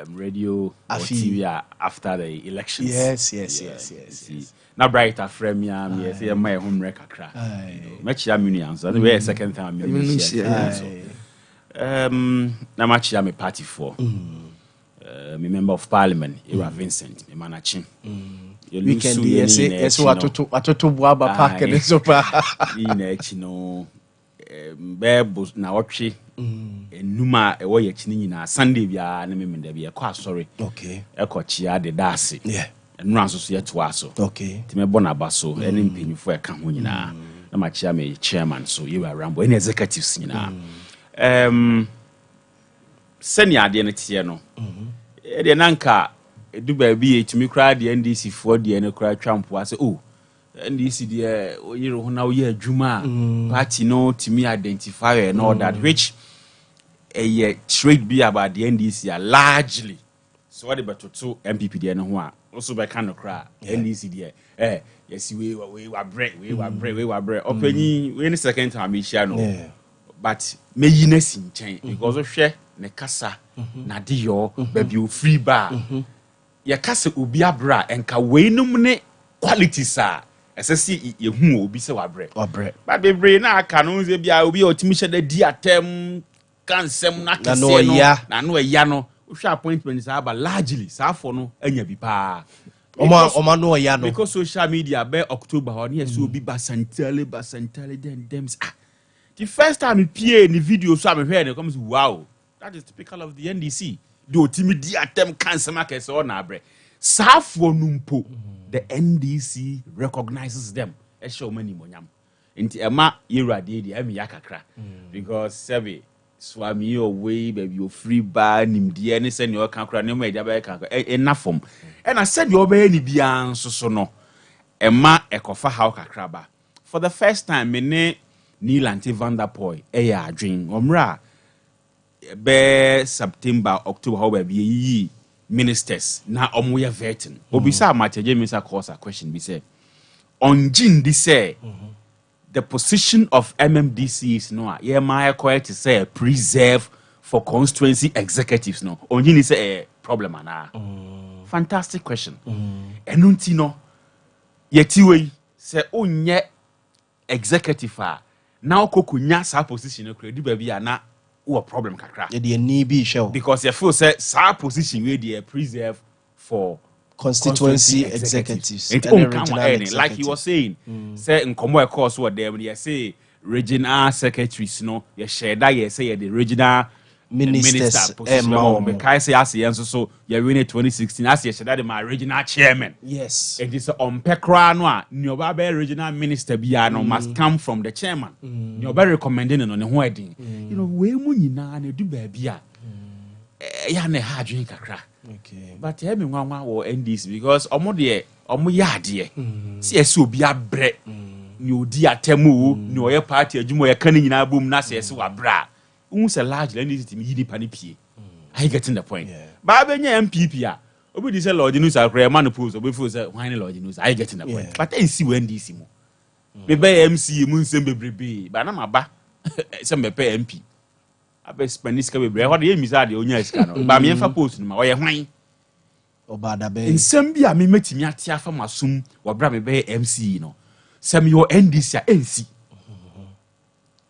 [SPEAKER 7] radio or TV after the elections yes na brighter frame ya me say my home kakra match ya muni so the second time me na match ya me party for me member of parliament Era Vincent me manachin
[SPEAKER 2] weekend yes watoto buaba park ne so pa
[SPEAKER 7] ina echi no bebo na otwe enuma e wo ye chi nyina Sunday bia na me menda bia kwa sorry
[SPEAKER 2] okay
[SPEAKER 7] e ko chia de dase
[SPEAKER 2] yeah
[SPEAKER 7] enura so so ye to aso
[SPEAKER 2] okay
[SPEAKER 7] ti me bona ba so ene mpanyufo e ka ho nyina na ma chia me chairman so you are rambo ene executives nyina seni ade ne tie no e de nanka edu ba bi e tumi kra de NDC fo de ne kra twampo ase oh NDC de oyiro ho na oye adwuma party no timi identify and all that which a trade be about the NDC are largely so what about to MPP de no ho a also be kind of cry NDC de yes we were break opani we any second time we share no but me yinesi nchen because hwe ne kasa na de yo baby o free bar ya kasa obi abra enka weinum ne qualities are esesi ye hu obi se wabre ba bebre na aka no ze bia obi otimi hye di atem kansem na kese no na no ya no hwe appointment sa ba largely sa for no anya bi pa
[SPEAKER 2] oma no ya no
[SPEAKER 7] because social media be October ho na so obi basantale then them the first time pie ni video so am hwe ne comes wow that is typical of the NDC the otimi di atem kansem akese o na abre Safo numpo the NDC recognizes them e show many monyam nti ema yerade de emi yakakra because sebi swami away baby o free bar nimde ne se ne o kan kra ne ma dia ba kan ena form e na se de o ba ni bia nso so no ema ekofa how kakra ba for the first time me ne Nilante Vanderpoy ya adwen omra be September October how ba yi ministers na omoye vetting obisa mateje minister cause a question be say on gin this say the position of MMDC is no yeah my quite to say preserve for constituency executives no on gin is a problem ana fantastic question enunti no yetiwe say onye executive now kokunya sa position no credit ba bia na what problem kakra
[SPEAKER 2] the need be show
[SPEAKER 7] because you feel say sa position where they preserve for
[SPEAKER 2] constituency executives
[SPEAKER 7] and executives. Like he was saying say in common course what them they say regional secretaries no you share that you say the regional
[SPEAKER 2] ministers
[SPEAKER 7] because say as so you win 2016 as you share that my regional chairman
[SPEAKER 2] yes
[SPEAKER 7] it is on pekra no a nyoba be regional minister bia no must come from the chairman nyoba recommending no ne ho edin you know we mu nyina na du ba bia ya na ha adwen kakra
[SPEAKER 2] okay
[SPEAKER 7] but me nwanwa wo NDC because omo de omo yaade si ese obi abre ni odi atemu ni oye party adwuma ye kan nyina bom na se ese wabra unse large NDC timi yidi pani pie I getting the point ba benya MPP a obi di say Lord News akra man pose obi feel say why Lord News I getting the point but I see when NDC mo me be MC mu nsem bebrebe ba na maba se me pe MP abe Spanish ka bebre ho de yemisa de onya iska no ba me emfa post no ma oye hwan
[SPEAKER 2] obada be
[SPEAKER 7] nsem bi a me metimi ate afa masum wo bra me be MC no some your NDC a NC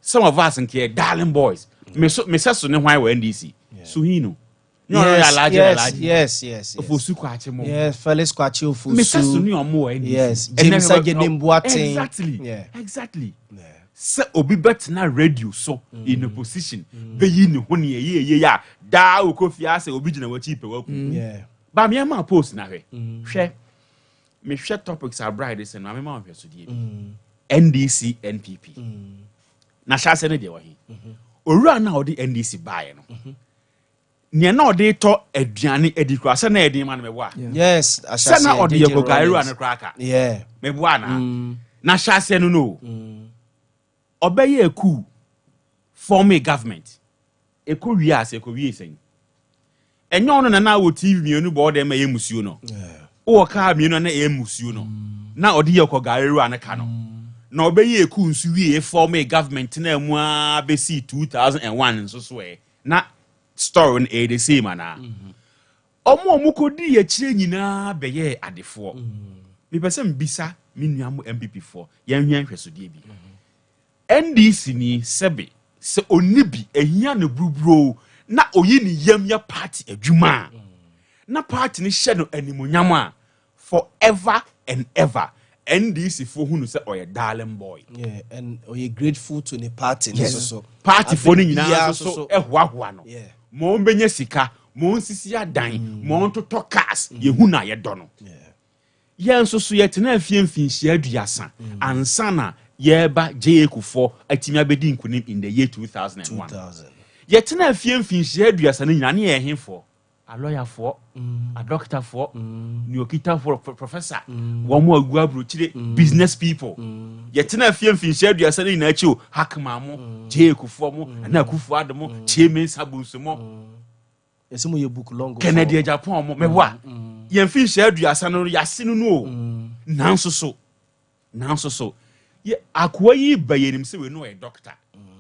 [SPEAKER 7] some of us nke darling boys me so ne hwan wo NDC so he no
[SPEAKER 2] yes
[SPEAKER 7] ofosu kwache mo
[SPEAKER 2] yes Felix kwache ofosu
[SPEAKER 7] me so ne omo NDC
[SPEAKER 2] yes James Agedembuaten
[SPEAKER 7] exactly se obi bet na radio so in a position be yi ne ho ne ye ya da okofi ase obi gina wachi pe waku ba me ma post na hwe me hwe topics are bright this and me ma hwe so die NDC NPP na chance ne de wo hi owura na odi NDC bae no ne na odi to aduane adikura se na edin ma no mebo a
[SPEAKER 2] yes
[SPEAKER 7] se na odi yekogairu an kraka mebo na chance no obeye eku form a government eku wi as eku wi sen enyo no na wo TV mienu bo de ma yemusuo no wo ka mienu na yemusuo no na odi yekogairu an ka no na obeye eku nsu wi e form a government na mu a be see 2001 nso so na story e the same ana omo kodi ye kire nyina beye adefo mi pese mbisa mi nuamu MPP for yenhwe hwesodie bi NDC ni sebe se onibi ehia ne brubro na oyi ni yamya party adwuma na party ni hye no animonyam a forever and ever NDC for hunu se oye darling boy
[SPEAKER 2] and oye grateful to the party so
[SPEAKER 7] party for ni nyina so ehwahoa no mo benye sika mo nsisi adan mo ntoto cars ye hu na ye do no ye nso so ye tena afie mfinhia aduasa ansana yeba jekufo atimi abedi nkunim in the year 2001 ye tena afie mfinhia aduasa no nyina ne ye henfo a lawyer for a doctor for new okita for professor one more agu abrochire business people ye tena afie mfinhia aduasa no nyina achi hakma mo jekufo mo na akufu admo chairman sabunso mo
[SPEAKER 2] esimo ye book long
[SPEAKER 7] Kennedy Japan mo meboa ye mfinhia aduasa no yase no no nanso so ye akwa yi bayenim se we no a doctor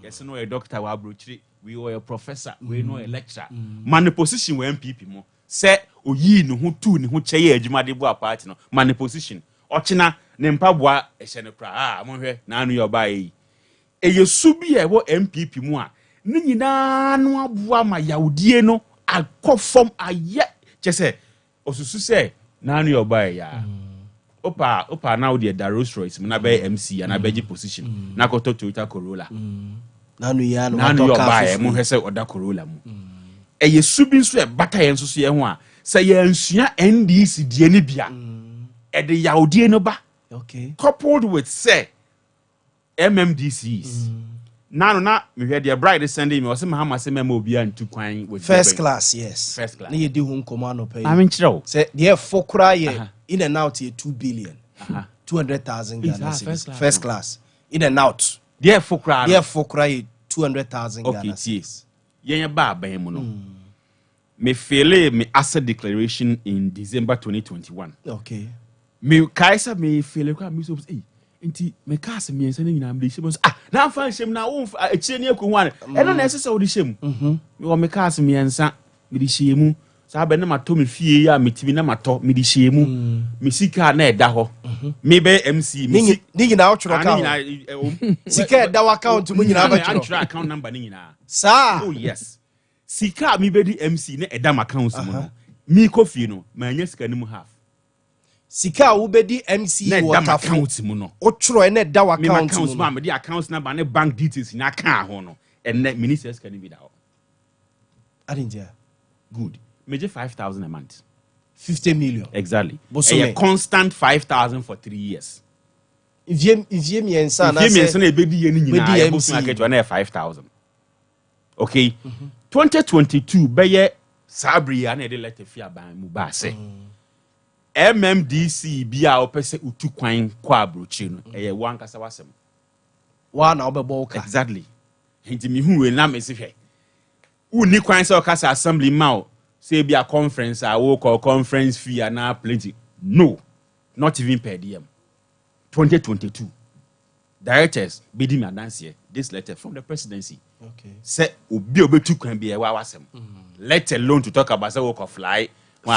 [SPEAKER 7] yes no a doctor wa abrochire we were a professor we no a lecturer man position we MPP mo se oyi ne ho tu ne ho cheye adwuma de bo apart no man position ochina ne mpaboa ehye ne kra mo hwe na anu yoba yi eye su bi e wo MPP mu a ne nyina no aboa ma yawdie no akofom aye chese osusu se na anu yoba ya opa now the Rolls Royce na be MC na be position na koto Toyota Corolla
[SPEAKER 2] nanu
[SPEAKER 7] yoba mo hwese oda Corolla mu eye subi nso e bata ye nso so ye ho a say yensua NDC die ne bia e de yawdie no ba
[SPEAKER 2] okay
[SPEAKER 7] coupled with say MMDCs now na me hear the bride sending me o say mahama say memo obi antu kwan with
[SPEAKER 2] first class yes
[SPEAKER 7] first class
[SPEAKER 2] na ye di hu nkomo no pay
[SPEAKER 7] I mean chiro
[SPEAKER 2] say the fokra ye in and out ye 2 billion 200,000 Ghana cedis first class in and out
[SPEAKER 7] the fokra
[SPEAKER 2] ye 200,000 Ghana cedis
[SPEAKER 7] yen ba ban mu no me fele me asset declaration in December 2021
[SPEAKER 2] okay
[SPEAKER 7] me kaisa me fele kwa me so nti me cast me ense na nyina me hyem na amfa hyem na wo akire ne akwu wan e no na ese se wo de hyem me wo me cast me ensa me de hyemu sa be na mato me fie ya metimi na mato me de hyemu me sika na eda ho me be MC me
[SPEAKER 2] ni nyina wo choro ka sika eda wa account mu nyina ba choro
[SPEAKER 7] account number ni nyina
[SPEAKER 2] sa
[SPEAKER 7] oh yes sika me be di MC na eda ma account mu no mi ko fie no ma anya sika ni mu half
[SPEAKER 2] sika wo be di MC water
[SPEAKER 7] account mu no
[SPEAKER 2] o choro na eda wa account mu
[SPEAKER 7] no me di account number ne bank details na ka ho no enne minister sika ni bi da ho
[SPEAKER 2] adinja
[SPEAKER 7] good meje 5,000 a month
[SPEAKER 2] 50 million
[SPEAKER 7] exactly a constant 5,000 for 3 years
[SPEAKER 2] ivie mi ensa na
[SPEAKER 7] say na ebedi ye ni nyina e bosu aketwa na 5,000 okay 2022 beye sabri ya na de letter fi aban mu ba se MMDC bia opese utu kwan kwa abrochi no eye wan kasa wasem
[SPEAKER 2] wa na obebo ka
[SPEAKER 7] exactly hinti mi hu we na me se hwe uni kwan se okasa assembly ma say be a conference I will call conference fee and now plenty no not even per diem 2022 directors bidding me dance here this letter from the presidency
[SPEAKER 2] okay
[SPEAKER 7] say obi obetu kwan be wa wasem let alone to talk about say we call fly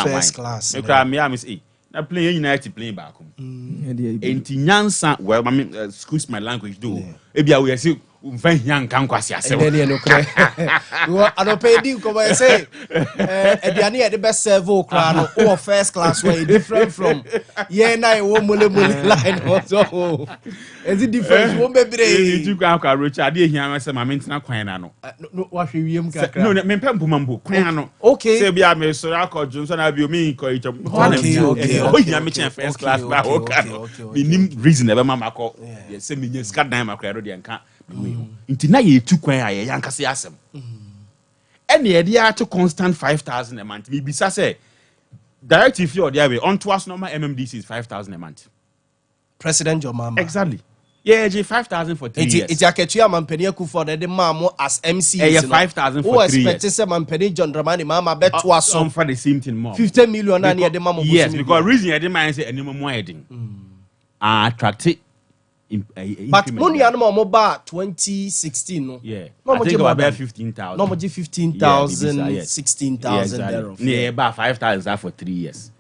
[SPEAKER 2] first class
[SPEAKER 7] me cry me am say na plane united plane back enti nyansa well I mean excuse my language do e bia we say mfa hian kan kwase ase
[SPEAKER 2] wo ne no kre wo anopedi ko ba say ediane e de be serve okra no o first class way different from ye na e wo mole line so is it different wo bebre
[SPEAKER 7] you kan kwa rocha de hian se ma mentena kwan na no
[SPEAKER 2] wa hwe wiem kakra
[SPEAKER 7] no me pem pomambo kwan no
[SPEAKER 2] okay
[SPEAKER 7] say bia me so akọju so na bi o mi ko icho o hian me chen first class ba o ka minim reason e be ma makọ ye se me nya ska dan makra ro de nka nti na ye tu kwan aye yankase asem ene ye dia to constant 5,000 a month me bisa say directive your there way on to us normal MMDC is 5,000 a month
[SPEAKER 2] President Yaw Boamah
[SPEAKER 7] exactly yeah 5,000 for 3 years
[SPEAKER 2] it aketu amampani akufo de mamo as MC
[SPEAKER 7] is 5,000 for 3 years
[SPEAKER 2] expect say mampani John Dramani mama beto aso
[SPEAKER 7] for the same thing more
[SPEAKER 2] 50 million na ye de mamo
[SPEAKER 7] yes because reason ye de man say enimo mo heading attract
[SPEAKER 2] but money animo mo ba 2016 no
[SPEAKER 7] yeah I think about 15,000
[SPEAKER 2] no mo 15,000 16,000 thereof
[SPEAKER 7] yeah about 5,000 for 3 years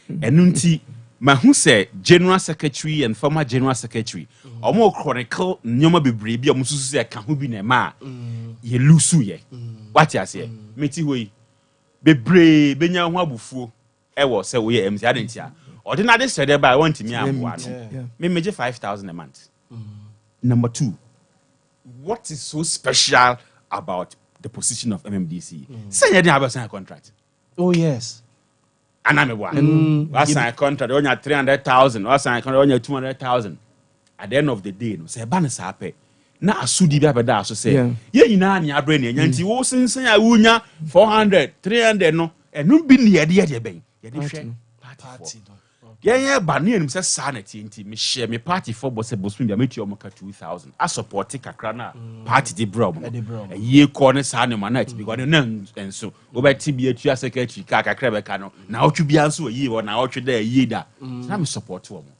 [SPEAKER 7] enunti ma hu say general secretary and former general secretary omo chronicle nyoma bebre bi omo susu say ka ho bi na ma ye lusu ye what you say meti hoyi bebre benya ho abufuo e wo say we MC adentia ordinary said by want me amwa no me meje 5,000 a month number 2 what is so special about the position of MMDC say you didn't have a contract
[SPEAKER 2] oh yes
[SPEAKER 7] anamebwa was sign contract on 300,000 or sign contract on 200,000 at the end of the day no say ba na sa pe na asudi bia be da so say ye nyina anya abre na nya nti wo sensen a wunya 400 300 no enu bi ne ye ben ye de hwe party yeah ba ne enu say sanity nti me share me party for boss boss bia me ti o maka 2,000 a support kakra na party de bro ye ko ne sa ne ma na ti because na enso wo be ti bia tua secretary ka kakra be ka no na otwu bia nso yi wo na otwu da yi da na me support wo mo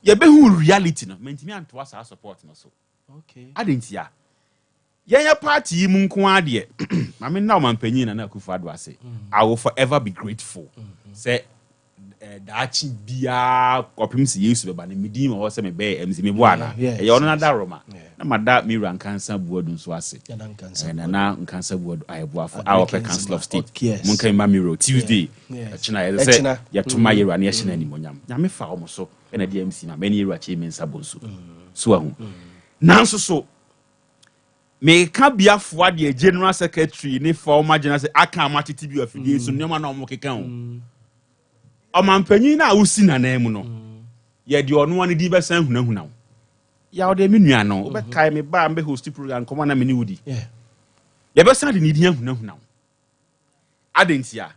[SPEAKER 7] ye be hu reality no me ntimi anto asa support no so
[SPEAKER 2] okay
[SPEAKER 7] adentia ye party mu nko ade ma me na o mampanyin na Akufo Addo ase I will forever be grateful say daachi bia kopim si Yesu beba ne medin ho se me be MC me boana ye ono na da Roma na mada mi ran kansa buodu nso ase na nkansa buodu ayeboafo our council of state mun kan ma miro Tuesday china ye se ya tuma yero na ye china ni monyam na me fa omo so na di MC na me ni yero achi me nsabo nso so ahu nanso so me ka bia for the general secretary ne former general say aka amatiti bi afidie so nyoma na omokeka ho omampanyin na usi na na mu no ye de ono ane di besan hunahuna wo ya ode me nua no obekai me ba mbe host program koma na me ni wudi ye besan de ni di hunahuna wo adentia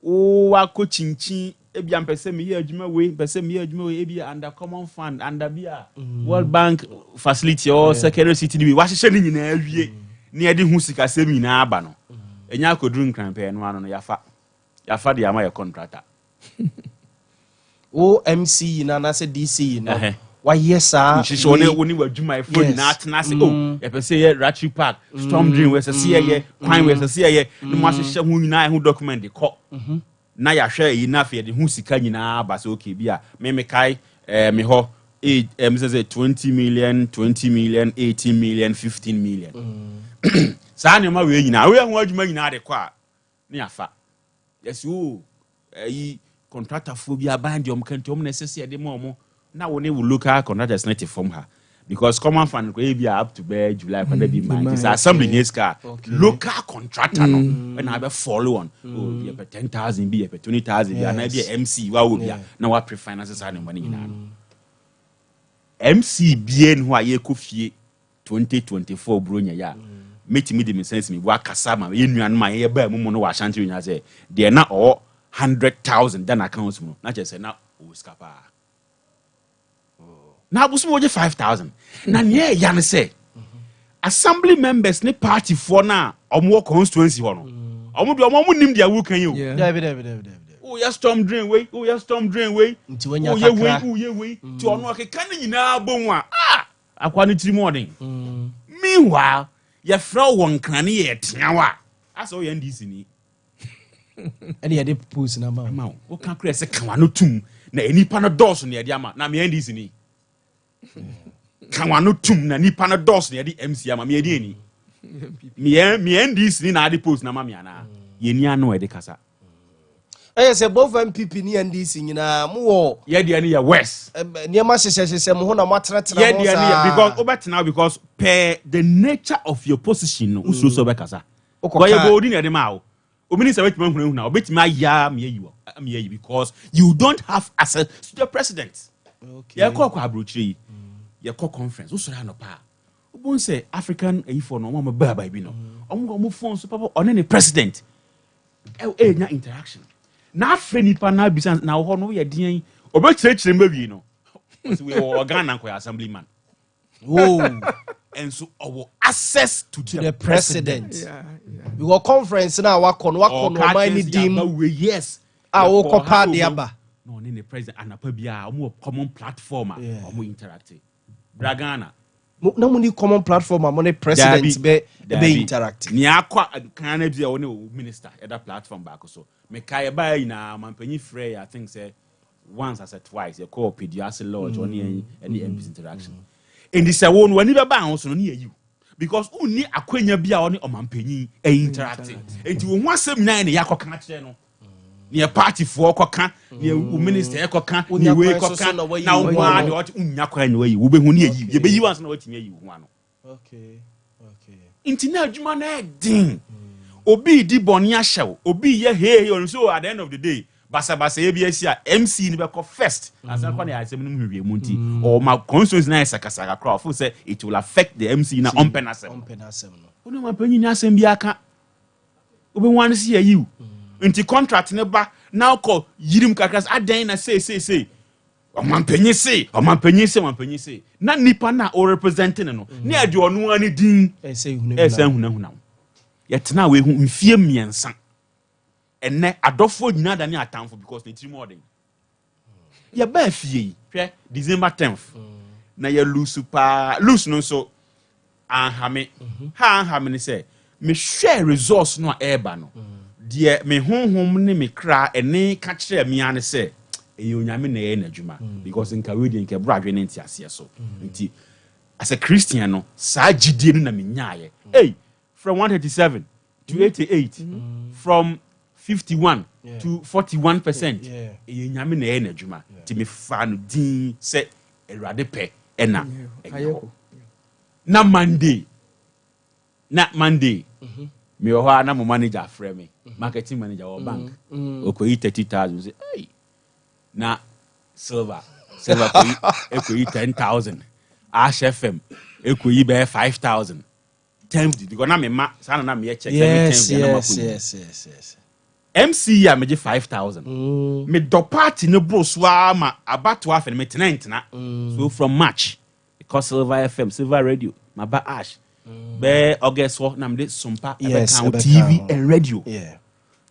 [SPEAKER 7] o akochinchin ebia mpese me ye adwuma we mpese me ye adwuma we ebia under common fund under bia World Bank facility or secretary city ni wa hye ni nyina awie ni e de hu sika sem nyina aba no enya akoduru nkranpe no ano no yafa de ama ye contractor
[SPEAKER 2] OMC na se DC no wa yesa
[SPEAKER 7] she one woni wadwuma e fo na atena se ye pese ye Ratchet Park Storm Drain we se ye kwan we se ye no mo hye hu nyina e hu document de ko na ya hwe yi na fe de hu sika nyina ba se okay bia me kai me ho me say 20 million 18 million 15 million sa ne ma we nyina we hu adwuma nyina de ko a ne afa yes o yi contractor phobia band yom kan tom necessary de mo na wo ne local contractors net from her because common fund go be up to be July for the be mind this assembly needs car local contractor no and I be follow on oh be 10,000 be 20,000 be na be MC wa wo bia na wa pre finances and money nyina no MC bien ho aye ko fie 2024 bro nya ya metimi de me sense me wa kasa ma ye nuan ma ye ba mu no wa shanti nya say de na 100,000 then accounts mu na just say na o scapa na abusu mo je 5,000 na ne ya ne say assembly members ne party for na omo constituency ho no omo de omo nim dia wo kan yi o oh ya storm drain way nti wanya kakra oh ye way ti ono akeka ne nyina bom a akwa ne tiri modern meanwhile ya fra won kan ne ye teawa aso ye ndisi ni
[SPEAKER 2] and ye dey propose na ma
[SPEAKER 7] o kan kure se kanwa no tum na enipa no dose ne ye ama na me ndisi ni kanwa no tum na nipa no dose ne ye MC ama me di ni me ndisi ni na ade post na ma me ana ye ni ano e de kasa
[SPEAKER 2] say both MPP ni NDC nyina mo wo
[SPEAKER 7] ye de ni ye west
[SPEAKER 2] niema hyehyehye mo ho na matratra
[SPEAKER 7] ye de ni because obetena because per the nature of your position no usuro so be kasa ko ye go di na de ma wo omini say wetima hunahuna obetima ya me yi because you don't have access to the president ye ko abrochire ye ko conference usoro no pa obon say African for no mo ba bi no omo phone so papa on the president nya interaction na afreni pa na bisa na ho no ye den obekirechire mbawi no we organ ko assemblyman and so our access to the president.
[SPEAKER 2] We were conference now. Wako no many dim.
[SPEAKER 7] Yes.
[SPEAKER 2] Our copa diaba.
[SPEAKER 7] No, the president and a more common platform. Or more interactive. Bragana.
[SPEAKER 2] No money common platform. Money president be interactive.
[SPEAKER 7] Niakwa can be only minister at that platform back so. Me kaya ba ina mampeni frey. I think say once as twice. You call PDRC lodge only any MP's interaction. In this one when you bounce on near you because only akwenya bia oni omampanyin interacting enti wo ho asem nan ne yakoka kire no near party for koka near minister ekoka near we koka na wo ade o unya kwa ne we wo be hu ne yi ye be yi once na watimi yi ho ano
[SPEAKER 2] okay
[SPEAKER 7] enti na adwuma na din obi di boni ahyew obi ye hey on so at the end of the day basa ye bia si a MC ni be ko first asa kwa na asem no hwie mu nti or my constituency na sakasaka crowd for say it will affect the MC na ompenasem
[SPEAKER 2] no
[SPEAKER 7] oni ma panyi ni asem bia aka obi wan si ya yiw nti contract ne ba now call yirim kakras adan na say omampanyi say na nipa na o representing no na ade ono ani din
[SPEAKER 2] say hunahuna
[SPEAKER 7] ye tena we hu mfie miensa enne adofo nyina da ne atamfo because they three more than ya ba fie hwe December 10th na ya loose no so anhame anhame ne say me share resource no eba no de me honhom ne me kra ene ka kire me ane say eyonyame na ye na dwuma because nka we de nka bradwe ne ntiase so nti as a Christian no sa gidie no na me nyaaye from 137 to 88 from 51 to 41%. Nyame na ye na dwuma ti me fa no din se Erade pe ena na Monday na Monday me ho na mo manager frɛ me marketing manager or bank okoyi 30,000 say hey na silver koyi 10,000 Ash FM ekoyi be 5,000 times because na me ma sana na me check
[SPEAKER 2] yes,
[SPEAKER 7] every time
[SPEAKER 2] yes.
[SPEAKER 7] MC ya me 5,000 me do party no bro so ma abato afa me tenant na so from March because Silver FM Silver Radio my ba Ash be August na me Sompa account TV and radio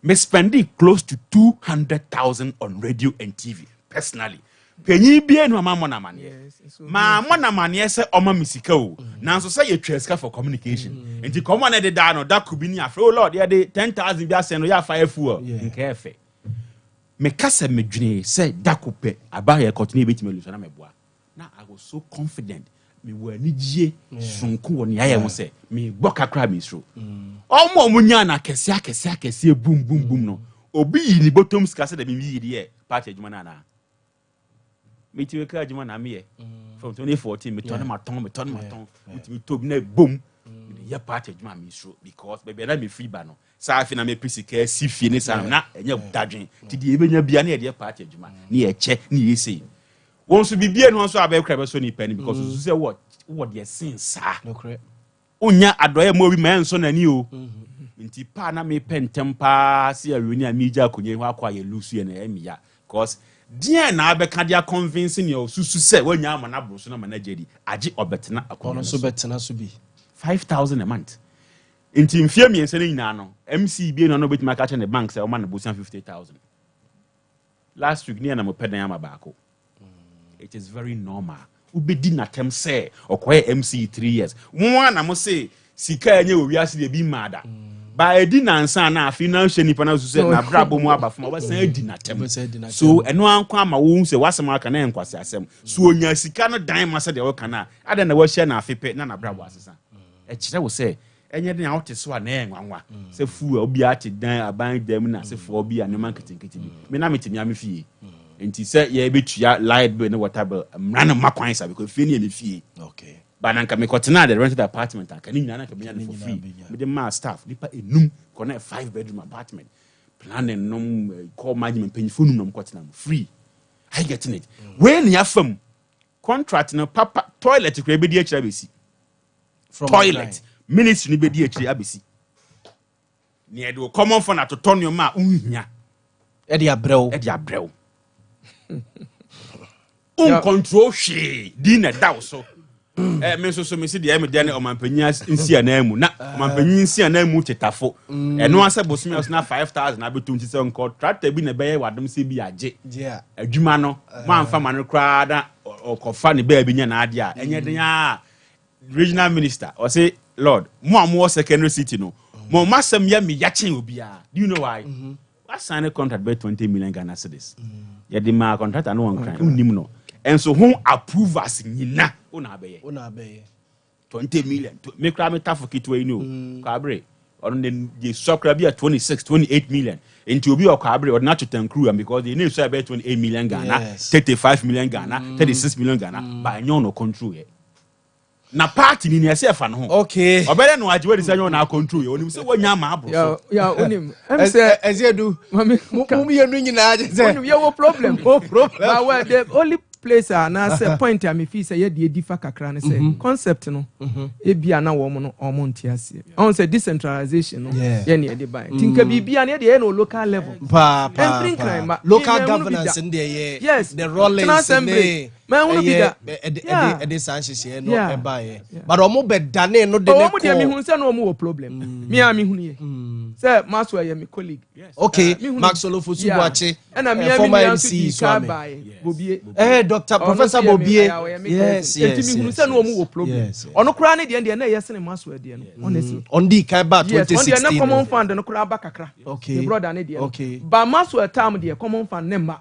[SPEAKER 7] me spending close to 200,000 on radio and TV personally penyi bia no amamo na mane ma mo na mane se oma misika o nanso say ye twaska for communication enti komo na de da no da kubi ni afre oh lord ye de 10,000 bia se no ya fa afu nke efe me kasa medwene say da kope aba ye continue betime luso na meboa na I was so confident me wani gie sunku woni aye ho say me boka kra me sro omo munya na kese boom no obi yi ni bottom ska se da me yi de party adwuma na me ti weka adwuma na me from 2014 me turn my tongue with me to na boom ya party adwuma me sro because baby na me free ba no sa afi na me prisika si fie ni sa na enya dadwen ti de ebenya bia na ye party adwuma ni ye che ni ye sei won so bibie no so abekra be so ni pani because so say what dey sin sa no correct onya adoye mo bi man so na ni o nti pa na me pentempa se awuni a me gya konye ho akwa ye lusu ye na ya miya because dia na abeka dia convincing you susu say wanya amana bro so na manageri agi obetena akono
[SPEAKER 2] so betena so bi
[SPEAKER 7] 5,000 a month nti mfie mi ense nyina no MC bi no betima ka che ne bank say o man bo 50,000 last week ni na mo pedan ama baako it is very normal ubedi na tem say okoye MC 3 years mo na mo say sika enye owi ase de bi mada ba edi na nsa na afi na hwe nipa na so say na brabo mu aba fama obasan edi na tem so eno anko ama wo say wasem aka na enkwase asem so onya sika no dan ma say de wo kana ada na wo hye na afipe na brabo asesa e kire wo say enye de na wote so a na enwanwa say fu obi a te dan aban dam na se fo obi a ne man ketenkete bi me na metemi am fie enti say ye betua light bill na water bill mrana makwan sa because fie ne fie
[SPEAKER 2] okay
[SPEAKER 7] but nanka me kotena the rented apartment aka ni nyana ka me nyana for free me the ma staff nipa enum connect 5 bedroom apartment planning nom call management penifo num nom kotena free I getting it when ya fam contract no papa toilet kra be di akira besi from toilet ministry ni be di akira abesi ni e do common for na to tonyo ma unhia
[SPEAKER 2] e dia brew
[SPEAKER 7] control she di na daw so me so me si de me de omampanya nsia na mu na omampanya nsia na mu tetafo eno ase bosumi na 5,000 na betu nti se nko tractor bi na beye wadom se bi age adwuma no ma amfa ma no kra da okofa ne ba bi nya na ade a enye den a regional minister o say lord mo amwo secondary city no mo masem ya me yachen obi a do you know why I signed a contract by 20 million Ghana cedis ya di ma contract anu wan kran unim no and so who approve as nyina una beye 20 million me kra me tafo kitwe ni o kabre on the soccer be at 26 28 million into obi o kabre or not to ten crew because they need so about 28 million Ghana 35 million Ghana 36 million Ghana by no control ye na party ni ese fa no
[SPEAKER 2] okay
[SPEAKER 7] obere no aje we say na control ye onim say wonya ma abro
[SPEAKER 5] ya onim em say
[SPEAKER 2] ezedu mami mu yenu nyina aje say
[SPEAKER 5] onim ye wo problem but well the only place na say point am fi say ye de difa kakra ne say concept no e bia na wo mo no omo ntiase on say decentralization no ye ne de buy tinka bibia ne de no local level
[SPEAKER 2] local governance in there
[SPEAKER 5] yes
[SPEAKER 2] the rollings
[SPEAKER 5] in man who be that
[SPEAKER 2] e sanhye no e buy but omo be dane no de
[SPEAKER 5] ne ko omo de mi hu say no omo wo problem me am hu ye say Maxwell ye me colleague
[SPEAKER 2] okay Maxwell Fosubuache
[SPEAKER 5] and me
[SPEAKER 2] former
[SPEAKER 5] MC
[SPEAKER 2] so
[SPEAKER 5] Bobie
[SPEAKER 2] Dr. Professor Bobie yes
[SPEAKER 5] me hu say no omo wo problem ono kra ne de na ye sene Maxwell de no honestly
[SPEAKER 2] on the kai ba 2016
[SPEAKER 5] on the na common fund no kra ba kakra
[SPEAKER 2] okay
[SPEAKER 5] brother ne de
[SPEAKER 2] okay
[SPEAKER 5] ba Maxwell time de common fund ne ma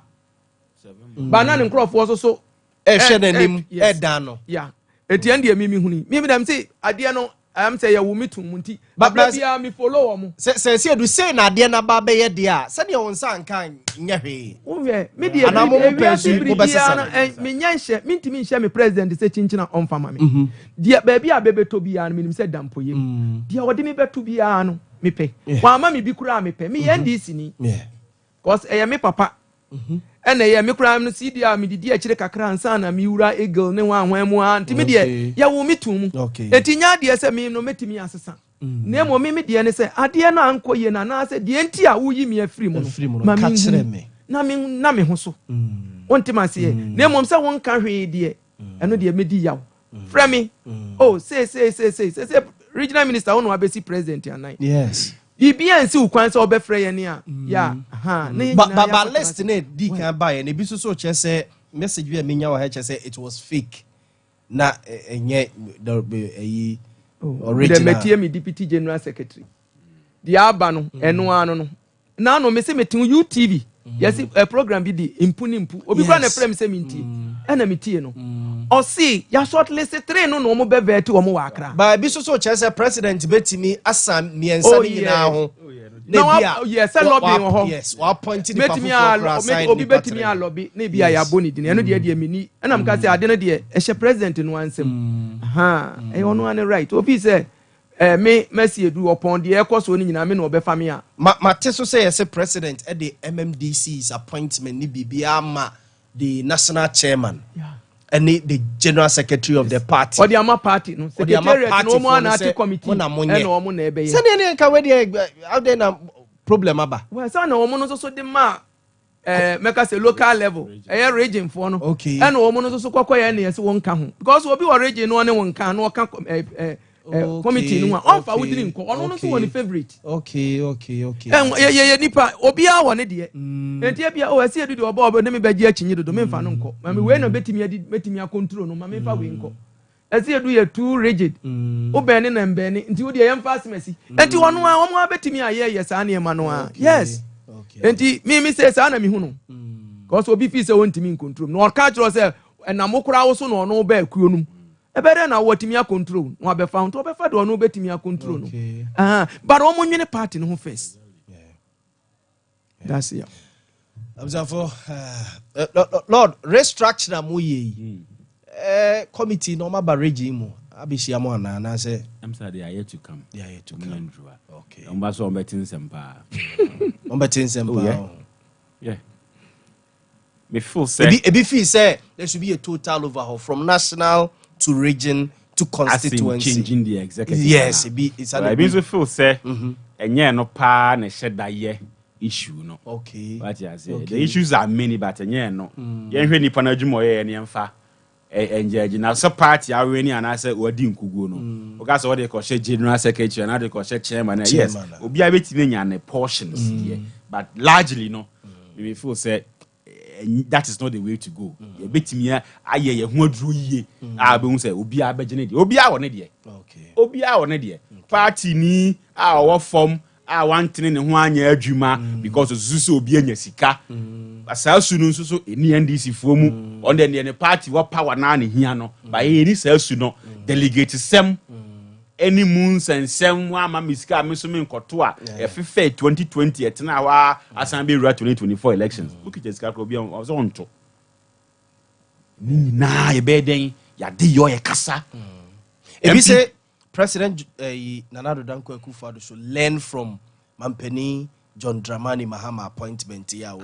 [SPEAKER 5] ba na ne crop so
[SPEAKER 2] hwe na nim da no
[SPEAKER 5] yeah etian de mi hu ni mi dem say ade no am say ya wo metu munti but bia me follow wo
[SPEAKER 2] say do say na de na ba be ye de a se de won san kan nya hwe
[SPEAKER 5] wo me de me nyanhye mintimi nhye me president say chinchina on fama me de baabi a bebeto bia no minim say dampoye de wode me beto bia no me pe wa ma me bi kura me pe me NDC ni cause me papa ene ye me kura no CD a me didi akire kakra ansa na me wura eagle ne wa hwan mu a ntimi de ya wo mitum enti nya de se me no metimi asesa na mo me de ne se ade na ankoye na se de enti a wo yi me afiri mu no ma ka kire me na me ho so wontima se na mo se won ka hwe de eno de me di yaw fra me oh say regional minister won wa besi president anan
[SPEAKER 2] yes
[SPEAKER 5] Ibia nsi ukwan se obefre ye ne a ya
[SPEAKER 2] ba list ne di kan ba ye ne bi so che message bi menya wa che say it was fake na enye the original
[SPEAKER 5] the metie me deputy general secretary the aba no eno ano no na no me se metin UTV yes a program bi di impu obi kra na frame se minti na metie no o see ya shortlist 3 no mo be vet o mo wa akra
[SPEAKER 2] ba bi so che say president betimi asam miensa ni na ho
[SPEAKER 5] na yes lobby ho
[SPEAKER 2] yes wa appoint the
[SPEAKER 5] betimi a obi betimi a lobby na bia ya boni di na de mini na mka say ade no de e president no ansem e ono an right obi say me mercy edu upon the ekoso ni nyina me no obefa me a
[SPEAKER 2] ma so say yes president at the MMDC's appointment ni bibia ma the national chairman and the general secretary of the party
[SPEAKER 5] or the ama party no secretariat no mo anati committee and no mo na ebe ye
[SPEAKER 2] say na ka we dey how dey na problem aba
[SPEAKER 5] well say na mo no so de ma make us a local level a region for no
[SPEAKER 2] okay
[SPEAKER 5] and no mo no so kwakwa na yes won ka ho because obi wa region no ne won ka no ka committee no on fa wudi nko ono no so won favorite
[SPEAKER 2] okay
[SPEAKER 5] ye nipa obi a won de enti bia o asi edu de obo ne me baji achinyi dodo me mfa no nko ma me we no betimi a control no ma me mfa we nko asi edu ye too rigid o ben ne na mben enti wo de ye mfa asmesi enti wono a wo betimi a ye sa na e ma no a yes enti me say sa na me hu no because obi fi say won timi control no ka tro say na mokura wo so no no ba akuo num ebere na watimi a control no be found to be fa do no betimi a control no but o monwene party no first that's it
[SPEAKER 2] observe lord restructure na mo ye committee no ma ba regime mo abishia mo na say
[SPEAKER 7] I'm sorry they are yet to come
[SPEAKER 2] okay
[SPEAKER 7] on ba so on betin sempa yeah me feel say
[SPEAKER 2] e feel say there should be a total overhaul from national to region to constituency
[SPEAKER 7] changing the executive
[SPEAKER 2] yes it's
[SPEAKER 7] a bit feel say enye no pa na sheda ye issue no
[SPEAKER 2] okay
[SPEAKER 7] what you say the issues are many but enye no ye hwe nipa na adwumo ye ne mfa enje na so party aweni ana say wadi nkuguo no oga so wode ko she general secretary na de ko she chairman yes obi a betime nya ne portions here but largely no we feel say that is not the way to go. You betimi aye ye ho aduru yie a be hu say obi a begene de obi a wone de
[SPEAKER 2] okay
[SPEAKER 7] obi a wone de party ni a wo form a wantene ne ho anya adwuma because osusu obi anya sika asasu no nso eni NDC fo mu on the ne party wo power na ne hia no ba ye ni sasu no delegate sem any moons and sem wa ma misika me so me nkoto a efe 2020 etena wa asan be 2024 elections look at sika ko bi on so onto ni na e be den ya de yo e kasa
[SPEAKER 2] e bi say president Nana Addo Dankwa Akufo-Addo should learn from Mampeni John Dramani Mahama appointment ya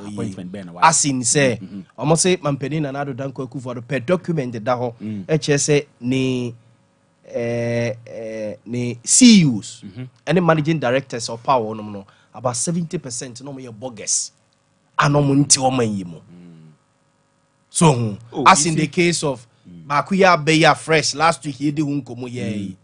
[SPEAKER 2] as in say almost say Mampeni Nana Addo Dankwa Akufo-Addo per document da ho e che say ni CEOs any managing directors of power no about 70% no more bogus anomo nti o manyimu so as in the case of Yaw Boamah fresh last week he did hunkomo ye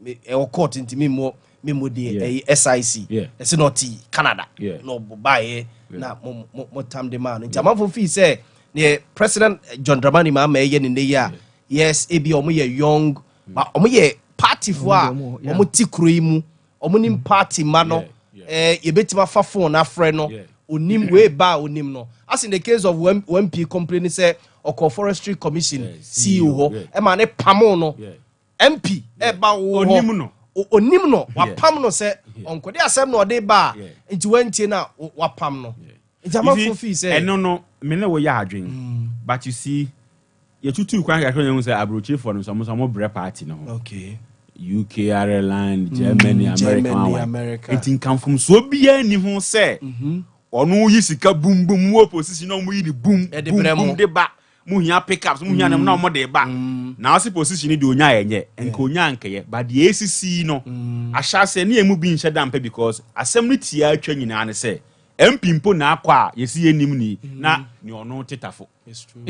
[SPEAKER 2] e court nti memo de SIC it's not Canada no buy na mo tam de man nti amafo fi say the president John Dramani Mahama ye ne ya yes ebi omo ye young but omo ye party fo a omo ti kroi mu omo nim party ma no ye betima fa phone afre no onim we ba onim no as in the case of when P complain say oko forestry commission CEO ho e ma ne pamo no MP e ba wo onim no onim no wapam no se onkode asem no ode ba nti wantie na wapam no nti amafo fi say
[SPEAKER 7] no me na wo ya adwen but you see you tutu kwan ga kwan say abrochi for no some bre party no
[SPEAKER 2] okay
[SPEAKER 7] UK, Ireland, Germany, America. It can from so bia ni ho say onu yi sika boom boom wo position no mu yi ni boom boom de ba mu hia pickups mu hia na mo de ba na ase position de onya yenye enka onya nkeye but the ACC no ahya say na emu bi nhye dampe because asem no tia atwa nyina ne say mpimpo na akwa yesi enim ni na ni ono tetafo
[SPEAKER 2] it's true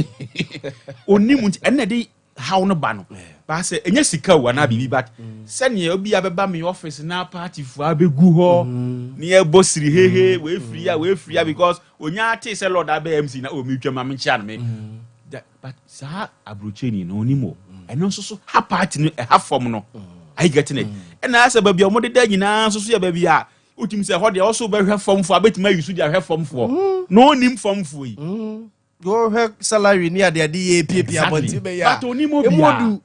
[SPEAKER 7] onim enne de how no ba no ba say enya sika wa na bibi but se ne obi abeba me office na party fu abegu ho ne e bosiri hehe we free ya because onya ate say lord abe MC na o mi twam am nchia no me but sa abrocheni no onimo eno so ha party no ha form no I getting it and na say baby o mo de da nyina so ya baby a utim say ho de also be hwe form fu abetima yusu dia hwe form fu no nim form fu yi
[SPEAKER 2] go her salary near the APP abonti be ya
[SPEAKER 7] but onimo bia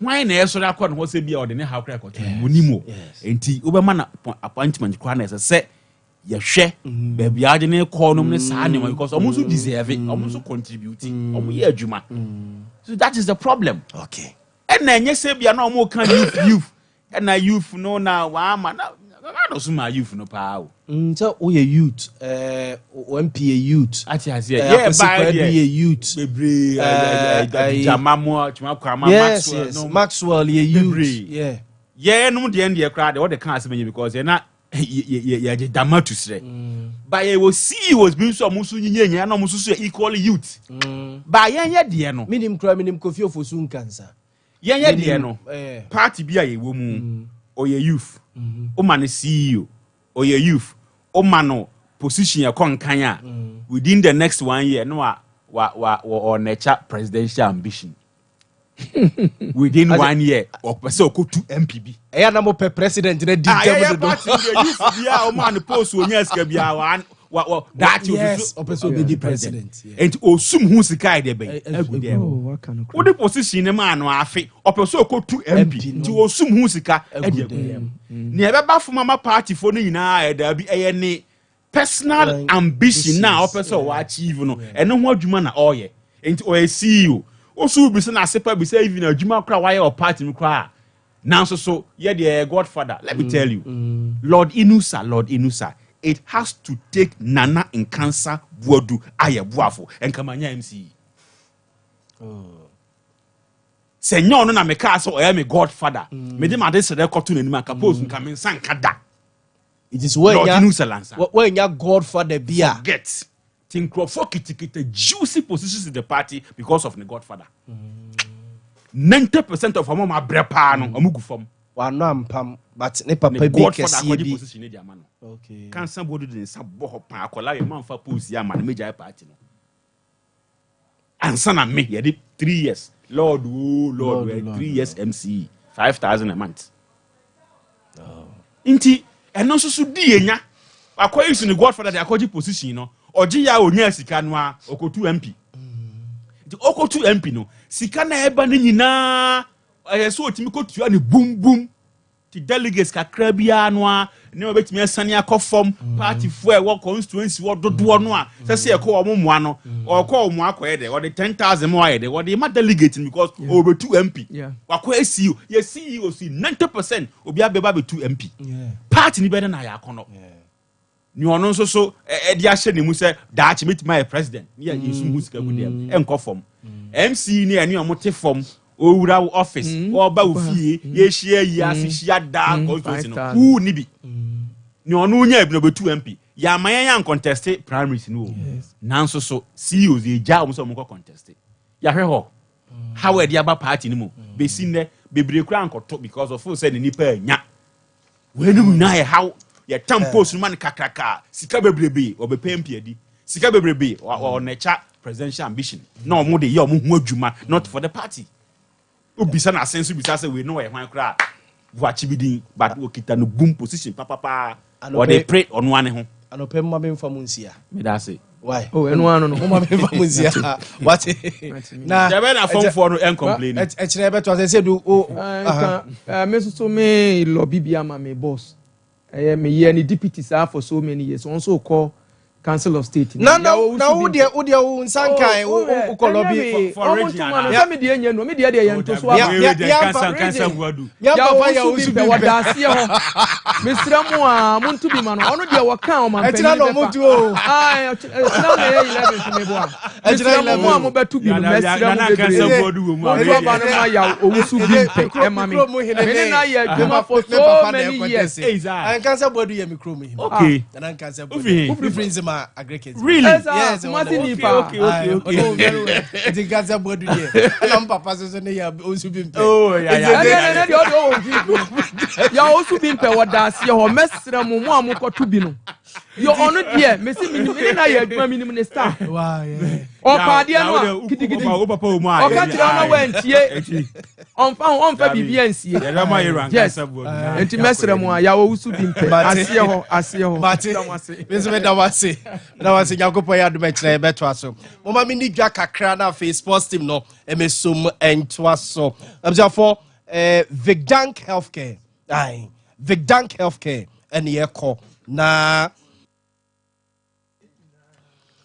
[SPEAKER 7] why na eso akọ no se bia ode ne ha kra akọ onimo enti obema na appointment kwa na se ye hwe baby ade ne call no ne sa ne because omo deserve omo so contribute omo ye adwuma so that is the problem
[SPEAKER 2] okay
[SPEAKER 7] and na enye se bia na omo kan youth and na youth no na wa ma na no so ma youth no pa o
[SPEAKER 2] so we youth MPA youth
[SPEAKER 7] ati azie yeah by
[SPEAKER 2] the youth
[SPEAKER 7] bebre jamamo tuma kwama
[SPEAKER 2] Maxwell no Maxwell ye youth yeah
[SPEAKER 7] no de end ye crowd what the can say because na ye dama to sre by ye was being so musu nyenya na musu so equal youth by ye de no
[SPEAKER 2] minim kofi ofosu nkansa
[SPEAKER 7] ye de no party bia ye wo mu o ye youth o man CEO or your youth o mano position ya konkan within the next 1 year no or nature presidential ambition within 1 year or person go to MPB
[SPEAKER 2] eya na mo pe president na di
[SPEAKER 7] table do youth bia o man post onya ska bia that
[SPEAKER 2] yes o person be the president
[SPEAKER 7] and osum hu sika de ben agudem o the position man no afi o person go to MP nti osum hu sika agudem ne ebeba fuma party fo no nyina e da bi eye ne personal ambition na o person wa achieve no eno ho adwuma na oye nti o CEO o so bi se na sepa bi se even adwuma kra wa ye o party mi kra now so ye the godfather let me tell you Lord Inusa it has to take Nana in cancer Boadu Ayabuafo and Kamanya MC. Senyor no na me ka so I am a godfather. Me dem ade se record to nima kapos nkamen sankada.
[SPEAKER 2] It is when ya godfather bia.
[SPEAKER 7] Get think for kitikite juicy positions in the party because of the godfather. 90% of mama brepa no amugu fam.
[SPEAKER 2] Wa no ampam but ne papa bi kesi bi
[SPEAKER 7] position ne dia ma no. Okay. Can somebody do sabo hopan akola we man fa post ya man major party no. Ansa na me ye 3 years. Lord 3 years MC 5,000 a month. Oh. Inti eno so di enya. Akoyi isu ni godfather de akoji position no. Oji ya onya sika no a okotu MP. Inti okotu MP no. Sika na eba ne nyina so otimi kotu ani boom boom. Ti delegates kakra bia no a ne obetimi asane akofom party fo e wo constituency wo dodo no a se e ko omomoa no o ko omo akoye de o de 10,000 mo aye de o de ma delegate because obetu MP wakwa CEO ye CEO si 90% obi abeba betu MP party ni be na ya akono ni ono nso so e de ahye ne mu se daachi metima e president ni ya yesu mu sika gudem enkofom MC ni ani omote fom owura office oba ofie ye hia yi asihia da constituency no who ni bi ni onu nya bi no betu MP ya mayan yan contest primaries no nanso so CEOs ye ja o so mo contest ya hwe ho how e dia ba party ni mo be sinne bebre kura ankoto because of say ni nipa anya we ni na ye how ye tampos man kakraka sika bebrebe obepe MP adi sika bebrebe o nature presidential ambition no mo de ye o mo hu adwuma not for the party ubisa na sense ubisa say we know e hwan kra wachi bidin but we kita no boom position papa or they pray on one ho
[SPEAKER 2] anopem ma me mfa munsia
[SPEAKER 7] me da say
[SPEAKER 2] Why?
[SPEAKER 5] Oh, and one no.
[SPEAKER 2] Mama me famuzia. What?
[SPEAKER 7] Na there na form for no en complain.
[SPEAKER 2] Actually beto as I said oh
[SPEAKER 5] me so me lobby bia ma me boss. Me ye ni deputy sir for so many years. Also call Council of State.
[SPEAKER 2] No, who dia nsankai who call lobby
[SPEAKER 7] for region.
[SPEAKER 5] Ya me dia nyano, me dia yen to so
[SPEAKER 7] Cancer guadu.
[SPEAKER 2] Ya papa ya
[SPEAKER 5] usu bi wadase ho. Me sramu a muntu bi ma no. Ono dia waka o man
[SPEAKER 2] Etina no muntu o.
[SPEAKER 5] Ah, etina na 11 to me boa. Etina 11 mo betu bi no me sramu be.
[SPEAKER 7] Cancer guadu wo mu.
[SPEAKER 5] Mo ba no ma ya owusu bi pe e ma me. Me na ya adwuma for so many years.
[SPEAKER 2] And cancer guadu ya mikro mu.
[SPEAKER 7] Okay.
[SPEAKER 2] And cancer guadu. Who friends ma aggregate.
[SPEAKER 7] Really?
[SPEAKER 5] Yes, okay.
[SPEAKER 2] Oh, very well. The cancer guadu there. And papa so ne ya osu bi pe.
[SPEAKER 7] Oh, yeah.
[SPEAKER 5] Ya osu bi pe wadase ho mesra mu amukoto bi no. Yo ono die me si me na ya adwuma mi minister.
[SPEAKER 2] Wow, yeah.
[SPEAKER 5] O pa de no kidigidi.
[SPEAKER 7] O papa o mu a.
[SPEAKER 5] O ka tira no wentie. Onfa bibia nsie.
[SPEAKER 7] Ya da ma yeru ankansa bo.
[SPEAKER 5] Enti mesra mu a ya osu bi mpe. Asie ho.
[SPEAKER 2] Meso me da wase. Da wase Yakobon ya do me kire beto aso. Mama mi ni dwa kakra na face sports team no emesom ento aso. Abjafo Vigdank Healthcare. Aye. Vigdank Healthcare and yeko na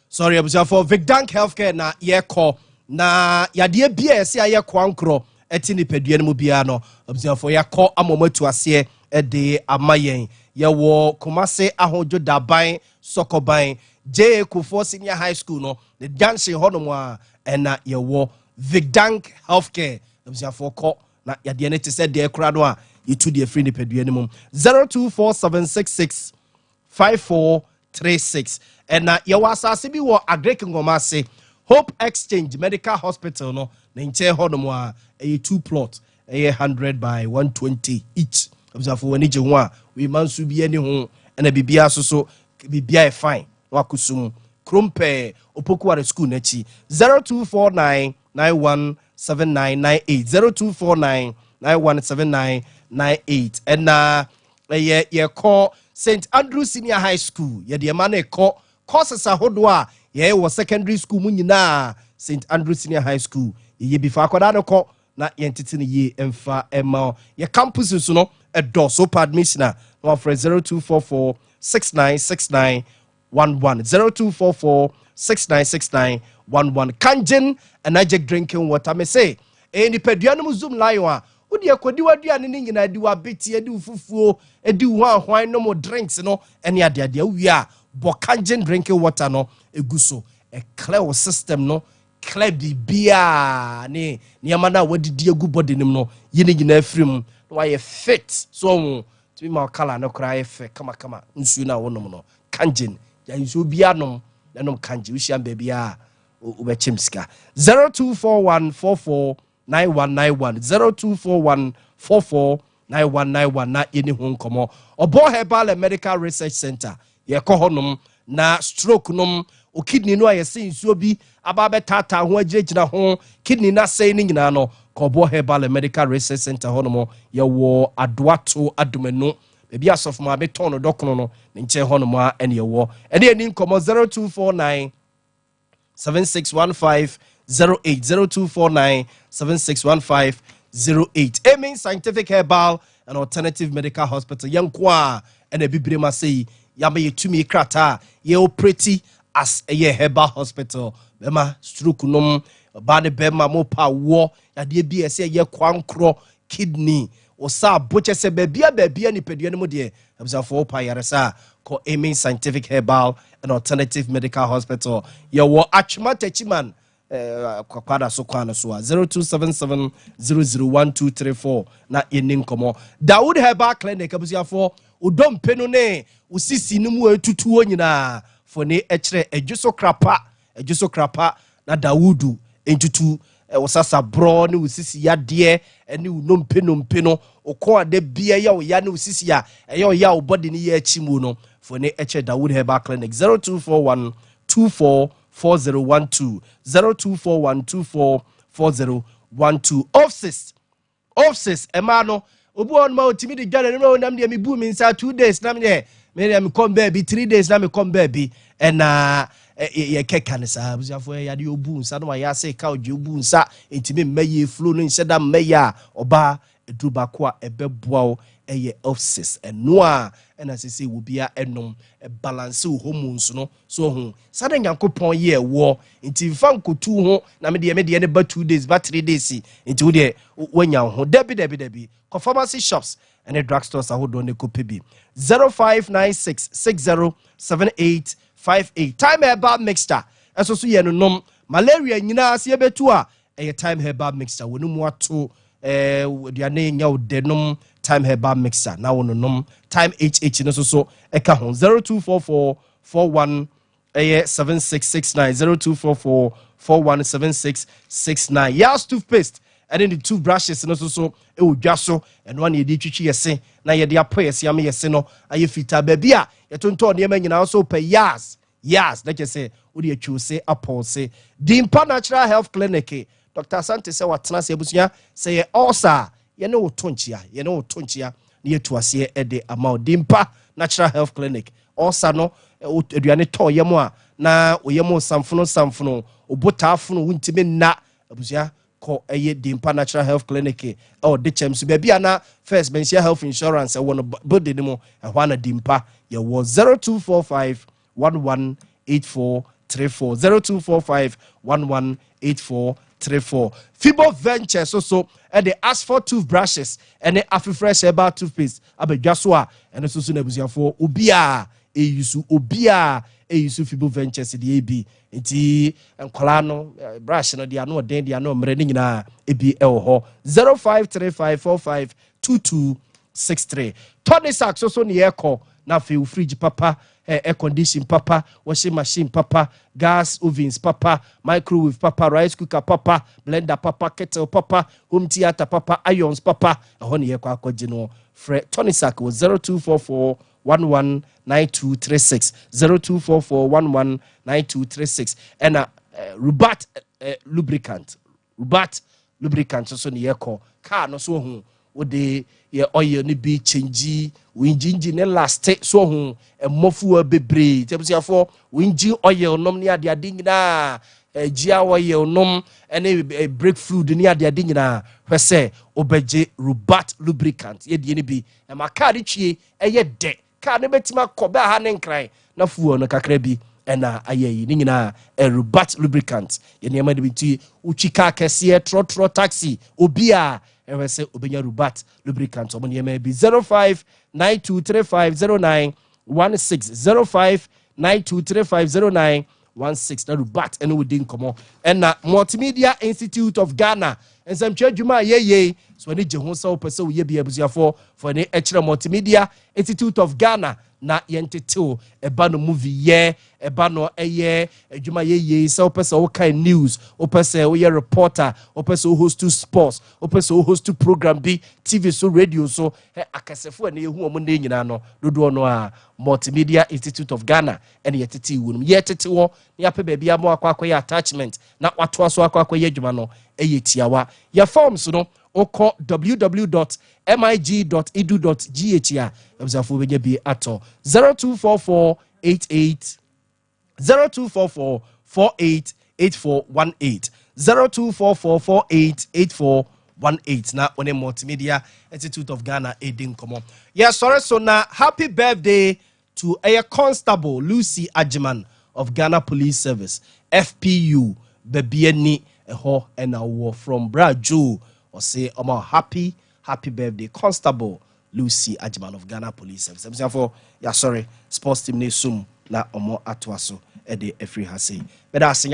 [SPEAKER 2] sorry abjafo Vigdank Healthcare na yeko na yade bia ese ayeko ankro eti ni pedua no mu bia no abjafo yako amomatu ase de amayen yewo Kumase ahojo daban sokoban J Kufo Senior High School no the dancing honomo a na yewo Vigdank Healthcare abjafo ko na yade ne te se de kura no a yitu de free ni pedua ni mum 0247665436 and na yewo asase bi wo agrek ngomase Hope Exchange Medical Hospital no na nche honomo a 2 plot 100 by 120 each observe wani je ho a we mansu bi ani ho na bibia so bibia e fine no akusum krompe opokuare school na chi 0249917998 0249917998 and na ye call St Andrew Senior High School ye de ma na call courses ahodo a ye wo secondary school mu nyina St Andrew Senior High School ye bifa akoda no ko na ye ntete ne ye emfa ema ye campus so no edo so pa admission na offer 0244 696911 0244 696911 Kanjen Energetic drinking water me say eni peduano mu zoom lion a wodi akodi waduane ne nyina di wabeti edi ufufuo edi hwan no mo drinks no ene ade wi a bo Kanjen drinking water no eguso a clear system no clear bibia ne yamana wadidi egu body nim no yene nyina afrim no why fit so to be my color no cry fe kama nsu na wonom no Kanjen ya nsu bia nom nanom Kanjen wi shiam bia ubechim sika 0241449191 0241449191 na yeni ho nkomo Obo Herbal and Medical Research Center ye ko honom na stroke nom o kidney no ayese nsuo bi ababe tata ho agiregyina ho kidney na sei ni nyina no ko Obo Herbal and Medical Research Center honom ye wo adoato adomanu bebi asof ma beton no dokono no nche honom a ene ye wo ene ni nkomo 0249 761508 0249 761508 Aiming Scientific Herbal and Alternative Medical Hospital yankwa and a bibrema say yama yetumi krata ye operate as a herbal hospital bema stroke num bade bema mo pa wo yade bi ese ye kwankro kidney osa boche se bebia ni pedua no de abzafo pa yaresa ko Aiming Scientific Herbal and Alternative Medical Hospital ye wo Achuma Techiman kwakwada so kwana so 0277001234 na yenin komo Dawood Herbal Clinic abusiafo udompe no ne usisi no mu etutuo nyina fo ne ekire edjuso krapa na Dawudu entutu wosasa bro ne usisi yade ene unompe no okon ade bia ya wo ya ne usisi ya eyo ya wo body ne ya achimu no fo ne ekire Dawood Herbal Clinic 0241244012 0241244012 offices emano obu on ma otimi de dwane no nam de me bu mi nsa 2 days nam de me come baby 3 days nam come baby and ye keka ne sa abusuafo ya de obu nsa no ya say ka oje obu nsa entimi meye flow no nse da meya oba eduru ba ko a ebeboa wo eye offices eno a na sese wo bia enom balance hormones no so ho sada nyankopon ye wo enti fa nkotu ho na me de ne ba 2 days ba 3 days enti wo de wanya ho debi ko pharmacy shops and the drugstores ahodo ne kopebi 0596607858 time herbal mixture eso so ye no nom malaria nyina ase betu a time herbal mixture wonu mu ato duane nya odenom time herbal mixture na wono nom time HH no so eka ho 024441 7669 0244417669 Yaw toothpaste and then the two brushes no so e odwa so and one ye di twitwi yese na ye de apo yese am yese no aye fita baby a ye tonto ne ma nyina so pe yas like you say wo de atwu se apo se Dimpa Natural Health Clinic Dr. Sante se watena se abusuya se ye ulcer ye ne wotonchia ne ye tuase e de ama Dimpa Natural Health Clinic ulcer no aduane to ye mo a na oyemo samfono obotafono wuntime na abusuya ko eye Dimpa Natural Health Clinic de chems baby ana first mention health insurance e wono body ni mo e hwa na Dimpa ye wo 0245118434 0245118434 Fibo Venture so and the asphalt toothbrushes and the Afri-Fresh herbal toothpaste abedwa so a and so na busuafo obia eyusu Fibo Ventures the AB nti enkola no brush no dia no den dia no mre ni nyina ebi ho 0535452263 Tony Sack so ne yeko na fe fridge papa air condition papa washing machine papa gas ovens papa microwave papa rice cooker papa blender papa kettle papa home theater papa irons papa ho ne yeko akogye no fre Tony Sack was 0244119236 0244119236 and Rubat lubricant so ne yeko car no so hu wo de ye oil ni bi change winjinji ne last so hu emofu bebre tebusiafo winji oil nom ne ade nyina gia oil nom ene brake fluid ne ade nyina hwese obeje Rubat lubricant ye de ni bi e maka de twie eye de ka ne betima koba ha ne nkran na fuo no kakra bi ena ayeyi ni nyina Rubat lubricant ye ne ma de bi uchika kese trotro taxi obia ewese obenya Rubat lubricant omo ne ma bi 0592350916 0592350916 na Rubat ene wodin komo ena Multimedia Institute of Ghana ensam twadwuma yeye so ne je ho sa opese wo ye bia busuafo for ne ekire Multimedia Institute of Ghana na yentetew eba no movie ye eba no eye adwuma yeye sa opese wo kan news opese wo ye reporter opese wo host to sports opese wo host to program bi TV so radio so akasefo na ehu omo na nyina no dodo no a Multimedia Institute of Ghana ene yetete wonum yetete wo ya pe bia mo akwa attachment na wato so akwa ye adwuma no eye tiawa ya forms no oko www.mig.edu.gh ya abzafo benya bi ato 024448 0244488418 0244488418 na one Multimedia Institute of Ghana edin komo yes sorry so na happy birthday to a constable Lucy Ajiman of Ghana Police Service FPU bebieni eho and war from Brajo or say happy birthday Constable Lucy Ajiman of Ghana Police Service for ya sorry sports team ne sum na omo atwaso e de efri ha sei but as